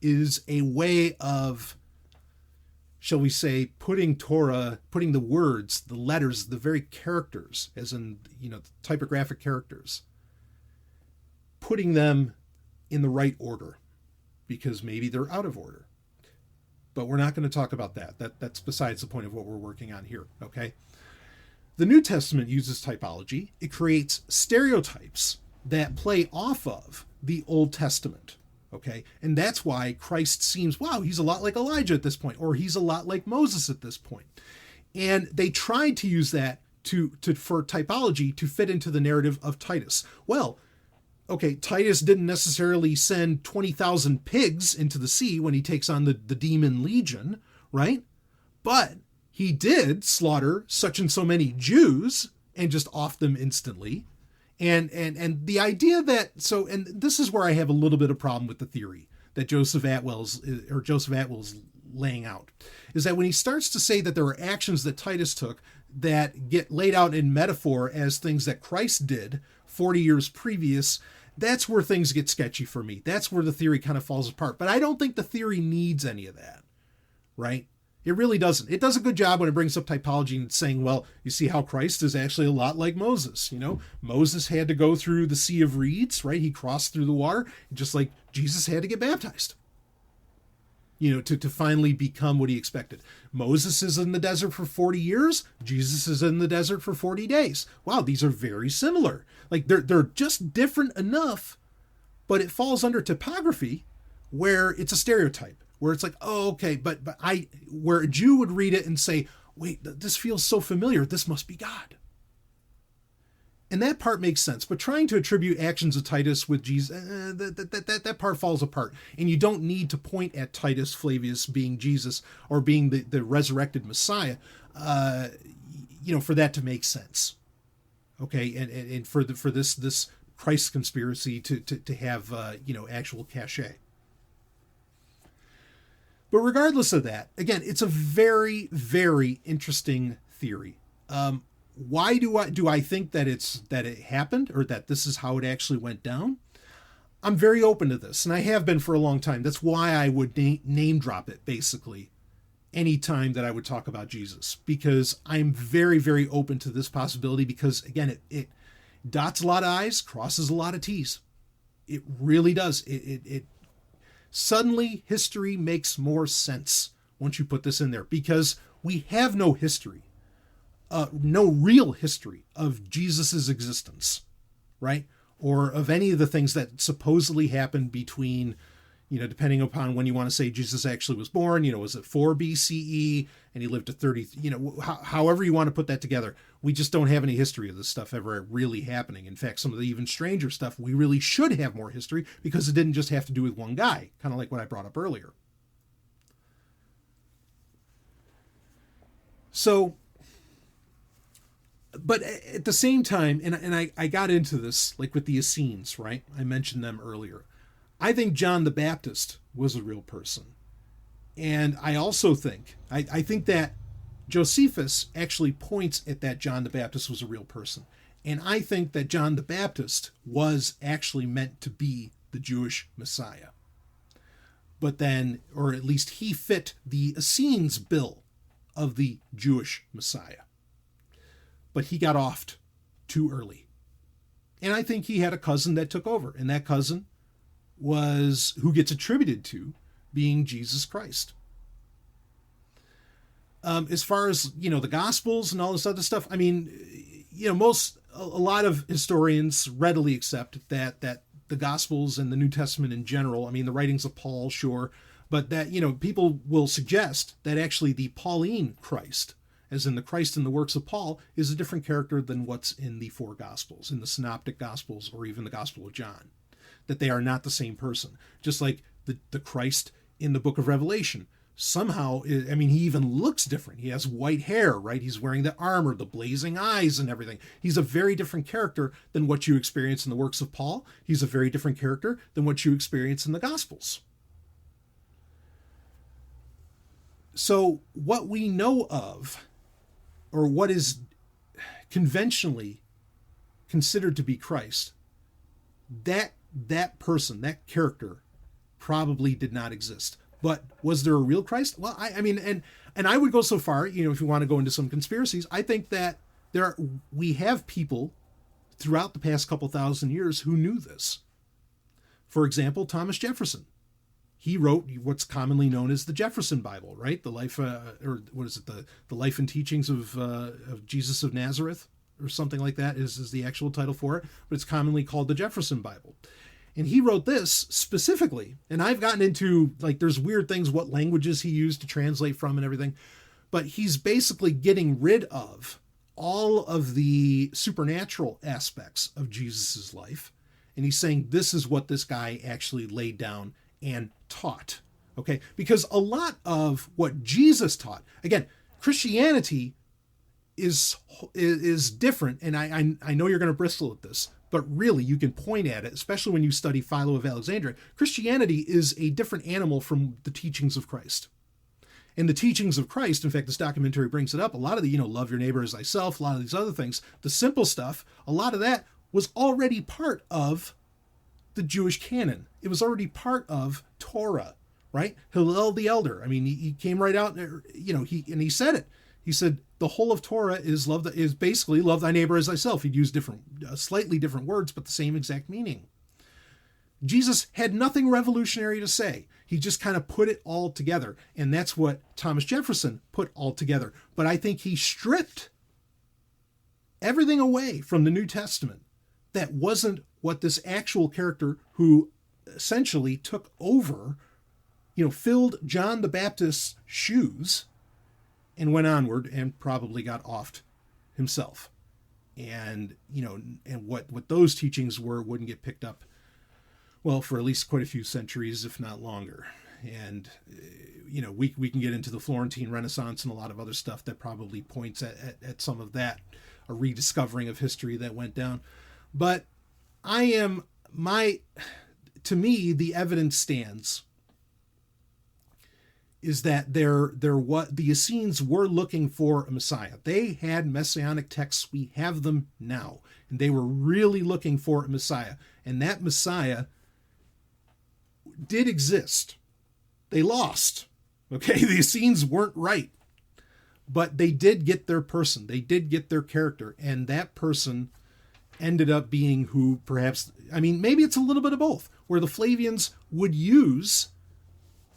is a way of, shall we say, putting the words, the letters, the very characters, as in, the typographic characters, putting them in the right order, because maybe they're out of order. But we're not going to talk about that. That's besides the point of what we're working on here, okay? The New Testament uses typology. It creates stereotypes that play off of the Old Testament, okay? And that's why Christ seems, wow, he's a lot like Elijah at this point, or he's a lot like Moses at this point. And they tried to use that for typology to fit into the narrative of Titus. Well, okay, Titus didn't necessarily send 20,000 pigs into the sea when he takes on the demon legion, right? But he did slaughter such and so many Jews and just off them instantly. And the idea that, and this is where I have a little bit of problem with the theory that Joseph Atwell's laying out, is that when he starts to say that there are actions that Titus took that get laid out in metaphor as things that Christ did 40 years previous, that's where things get sketchy for me. That's where the theory kind of falls apart. But I don't think the theory needs any of that, right? It really doesn't. It does a good job when it brings up typology and saying, well, you see how Christ is actually a lot like Moses. Moses had to go through the Sea of Reeds, right? He crossed through the water, just like Jesus had to get baptized, to finally become what he expected. Moses is in the desert for 40 years. Jesus is in the desert for 40 days. Wow, these are very similar. Like they're just different enough, but it falls under typography, where it's a stereotype, where it's like, oh, okay, but where a Jew would read it and say, wait, this feels so familiar. This must be God. And that part makes sense, but trying to attribute actions of Titus with Jesus, that part falls apart. And you don't need to point at Titus Flavius being Jesus or being the resurrected Messiah, for that to make sense. Okay, and for this Christ conspiracy to have actual cachet. But regardless of that, again, it's a very, very interesting theory. Why do I think that it happened, or that this is how it actually went down? I'm very open to this, and I have been for a long time. That's why I would name drop it, basically, any time that I would talk about Jesus, because I'm very, very open to this possibility, because, again, it dots a lot of I's, crosses a lot of T's. It really does. It suddenly, history makes more sense once you put this in there, because we have no history. No real history of Jesus's existence, right? Or of any of the things that supposedly happened between, depending upon when you want to say Jesus actually was born, was it 4 BCE and he lived to 30, however you want to put that together. We just don't have any history of this stuff ever really happening. In fact, some of the even stranger stuff, we really should have more history, because it didn't just have to do with one guy, kind of like what I brought up earlier. So, but at the same time, and I got into this, like with the Essenes, right? I mentioned them earlier. I think John the Baptist was a real person. And I also think, I think that Josephus actually points at that John the Baptist was a real person. And I think that John the Baptist was actually meant to be the Jewish Messiah. But then, or at least he fit the Essenes bill of the Jewish Messiah. But he got offed too early. And I think he had a cousin that took over, and that cousin was who gets attributed to being Jesus Christ. As far as, the Gospels and all this other stuff, I mean, a lot of historians readily accept that the Gospels and the New Testament in general, I mean, the writings of Paul, sure, but that, people will suggest that actually the Pauline Christ, as in the Christ in the works of Paul, is a different character than what's in the four Gospels, in the Synoptic Gospels, or even the Gospel of John. That they are not the same person. Just like the Christ in the book of Revelation. Somehow, I mean, he even looks different. He has white hair, right? He's wearing the armor, the blazing eyes and everything. He's a very different character than what you experience in the works of Paul. He's a very different character than what you experience in the Gospels. So what we know of, or what is conventionally considered to be Christ, that person, that character, probably did not exist. But was there a real Christ? Well, I mean, and I would go so far, if you want to go into some conspiracies, I think that we have people throughout the past couple thousand years who knew this. For example, Thomas Jefferson. He wrote what's commonly known as the Jefferson Bible, right? The life, or what is it? The life and teachings of Jesus of Nazareth, or something like that is the actual title for it. But it's commonly called the Jefferson Bible. And he wrote this specifically, and I've gotten into, there's weird things, what languages he used to translate from and everything, but he's basically getting rid of all of the supernatural aspects of Jesus's life. And he's saying this is what this guy actually laid down and taught. Okay? Because a lot of what Jesus taught, again, Christianity is different, and I know you're going to bristle at this, but really you can point at it, especially when you study Philo of Alexandria. Christianity is a different animal from the teachings of Christ. And the teachings of Christ, in fact, this documentary brings it up, a lot of the, love your neighbor as thyself, a lot of these other things, the simple stuff, a lot of that was already part of the Jewish canon. It was already part of Torah, right? Hillel the elder, I mean, he came right out, he said it. He said, the whole of Torah is basically love thy neighbor as thyself. He'd use slightly different words, but the same exact meaning. Jesus had nothing revolutionary to say. He just kind of put it all together. And that's what Thomas Jefferson put all together. But I think he stripped everything away from the New Testament that wasn't what this actual character who essentially took over, filled John the Baptist's shoes and went onward and probably got offed himself. And, and what those teachings wouldn't get picked up, well, for at least quite a few centuries, if not longer. And, we can get into the Florentine Renaissance and a lot of other stuff that probably points at some of that, a rediscovering of history that went down. But to me, the evidence stands is that the Essenes were looking for a Messiah. They had messianic texts. We have them now. And they were really looking for a Messiah. And that Messiah did exist. They lost. Okay, the Essenes weren't right. But they did get their person. They did get their character. And that person ended up being who perhaps, maybe it's a little bit of both, where the Flavians would use,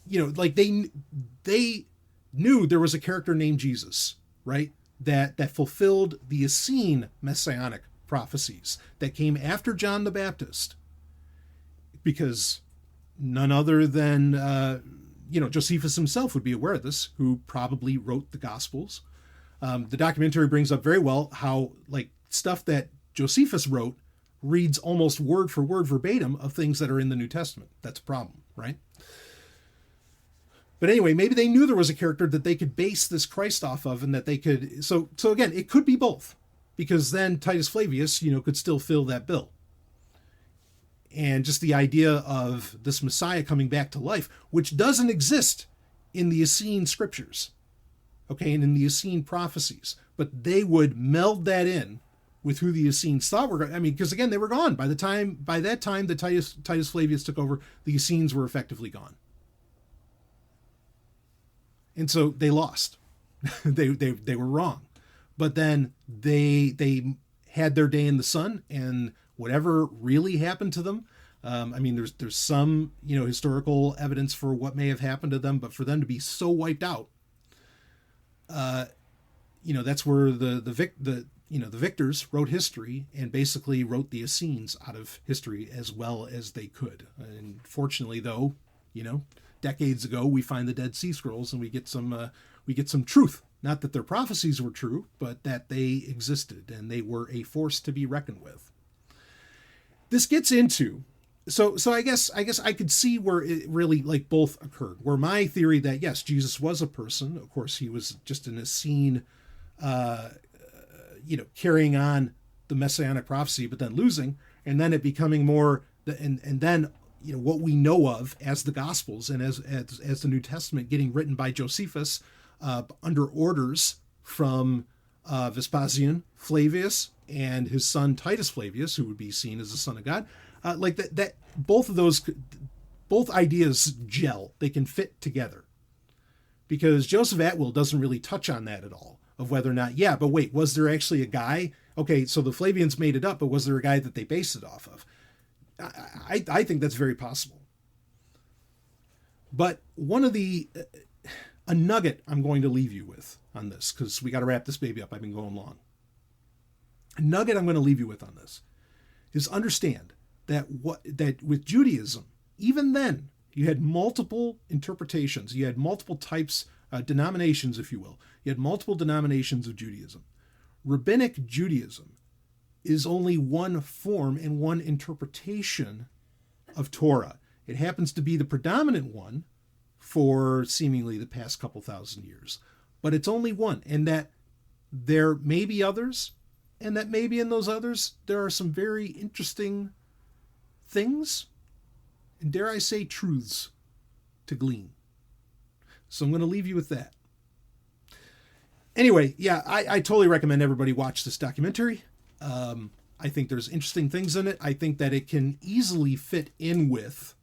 they knew there was a character named Jesus, right? That fulfilled the Essene messianic prophecies that came after John the Baptist, because none other than, Josephus himself would be aware of this, who probably wrote the Gospels. The documentary brings up very well how, stuff that Josephus wrote reads almost word for word verbatim of things that are in the New Testament. That's a problem, right? But anyway, maybe they knew there was a character that they could base this Christ off of, and that they could. So again, it could be both, because then Titus Flavius, could still fill that bill. And just the idea of this Messiah coming back to life, which doesn't exist in the Essene scriptures, okay, and in the Essene prophecies, but they would meld that in with who the Essenes thought were going. Because again, they were gone by that time that Titus Flavius took over. The Essenes were effectively gone. And so they lost. they were wrong. But then they had their day in the sun, and whatever really happened to them. I mean, there's some, historical evidence for what may have happened to them, but for them to be so wiped out, that's where the victors wrote history and basically wrote the Essenes out of history as well as they could. And fortunately, though, decades ago, we find the Dead Sea Scrolls and we get some truth. Not that their prophecies were true, but that they existed and they were a force to be reckoned with. This gets into, so I guess I could see where it really like both occurred. Where my theory that yes, Jesus was a person. Of course, he was just an Essene, carrying on the messianic prophecy, but then losing, and then it becoming more, and then what we know of as the Gospels and as the New Testament getting written by Josephus under orders from Vespasian, Flavius, and his son Titus Flavius, who would be seen as the son of God. Like that both of those, both ideas gel. They can fit together because Joseph Atwill doesn't really touch on that at all, of whether or not, but wait, was there actually a guy? Okay, so the Flavians made it up, but was there a guy that they based it off of? I think that's very possible. But one of a nugget I'm going to leave you with on this, because we got to wrap this baby up. I've been going long. A nugget I'm going to leave you with on this is understand that with Judaism, even then, you had multiple interpretations. You had multiple types, denominations, if you will. You had multiple denominations of Judaism. Rabbinic Judaism is only one form and one interpretation of Torah. It happens to be the predominant one for seemingly the past couple thousand years. But it's only one, and that there may be others, and that maybe in those others there are some very interesting things, and dare I say truths, to glean. So I'm going to leave you with that. Anyway, I totally recommend everybody watch this documentary. I think there's interesting things in it. I think that it can easily fit in with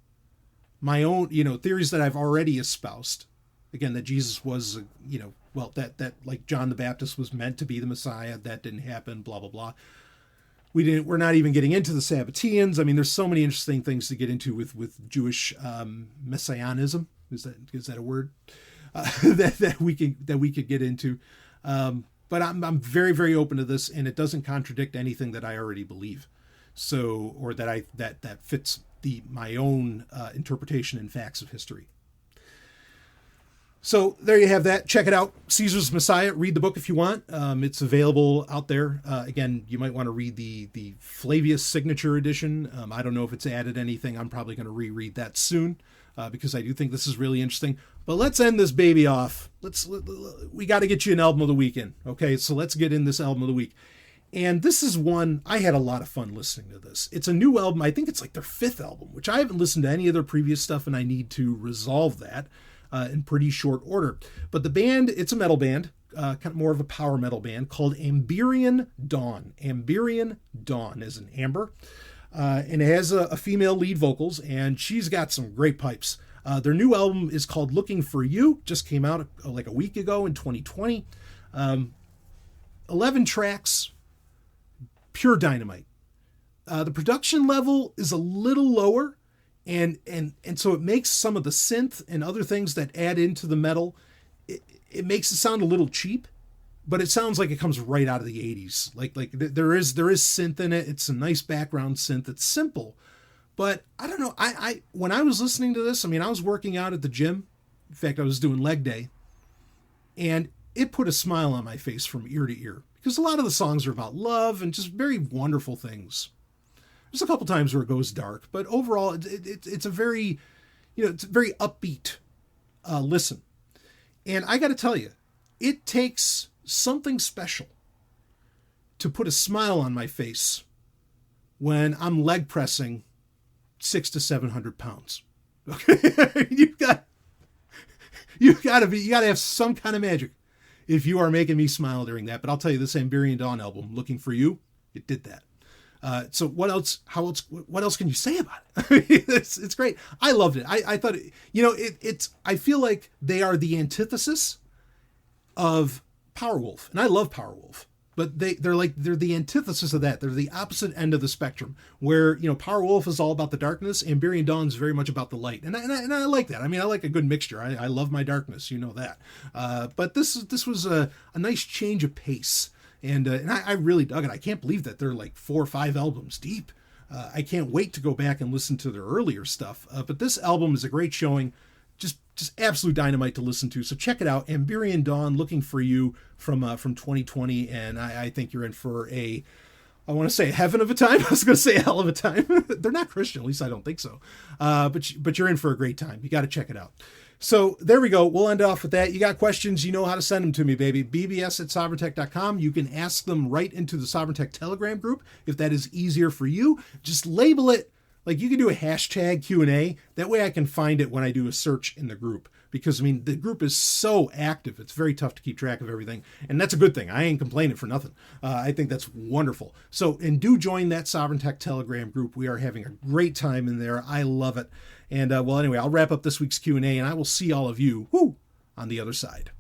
my own, theories that I've already espoused. Again, that Jesus was, that like John the Baptist was meant to be the Messiah. That didn't happen, blah, blah, blah. We're not even getting into the Sabbateans. I mean, there's so many interesting things to get into with Jewish messianism. Is that a word that we could get into? But I'm very, very open to this, and it doesn't contradict anything that I already believe. So, or that fits my own interpretation and facts of history. So there you have that. Check it out. Caesar's Messiah. Read the book if you want. It's available out there. Again, you might want to read the Flavius signature edition. I don't know if it's added anything. I'm probably going to reread that soon because I do think this is really interesting. But let's end this baby off. We got to get you an album of the week in. Okay, so let's get in this album of the week. And this is one, I had a lot of fun listening to this. It's a new album. I think it's like their 5th album, which I haven't listened to any of their previous stuff, and I need to resolve that in pretty short order. But the band, it's a metal band, kind of more of a power metal band called Amberian Dawn. Amberian Dawn as in amber. And it has a female lead vocals, and she's got some great pipes. Their new album is called Looking for You. Just came out like a week ago in 2020. 11 tracks, pure dynamite. The production level is a little lower, and so it makes some of the synth and other things that add into the metal, it makes it sound a little cheap, but it sounds like it comes right out of the 80s. Like there is synth in it. It's a nice background synth. It's simple, but I don't know. I when I was listening to this, I mean, I was working out at the gym. In fact, I was doing leg day, and it put a smile on my face from ear to ear because a lot of the songs are about love and just very wonderful things. There's a couple times where it goes dark, but overall, it's a very, it's a very upbeat listen. And I got to tell you, it takes something special to put a smile on my face when I'm leg pressing 600 to 700 pounds. Okay, you got to have some kind of magic if you are making me smile during that. But I'll tell you, this Amberian Dawn album, Looking for You, it did that. So what else can you say about it? It's great. I loved it. I thought, I feel like they are the antithesis of Powerwolf. And I love Powerwolf. but they're the antithesis of that. They're the opposite end of the spectrum, where, you know, Power Wolf is all about the darkness, Amberian Dawn is very much about the light, and I like that. I mean, I like a good mixture. I love my darkness, you know that. But this was a nice change of pace, and I really dug it. I can't believe that they're like 4 or 5 albums deep. I can't wait to go back and listen to their earlier stuff. But this album is a great showing. Just absolute dynamite to listen to. So check it out. Amberian Dawn, looking for you from 2020, and I think you're in for I want to say a heaven of a time. I was going to say a hell of a time. They're not Christian, at least I don't think so. But you're in for a great time. You got to check it out. So there we go. We'll end off with that. You got questions, you know how to send them to me, baby. bbs@sovereigntech.com. You can ask them right into the Sovereigntech Telegram group if that is easier for you. Just label it. Like, you can do a hashtag Q&A. That way I can find it when I do a search in the group. Because, I mean, the group is so active. It's very tough to keep track of everything. And that's a good thing. I ain't complaining for nothing. I think that's wonderful. So, and do join that Sovereigntech Telegram group. We are having a great time in there. I love it. And, well, anyway, I'll wrap up this week's Q&A, and I will see all of you on the other side.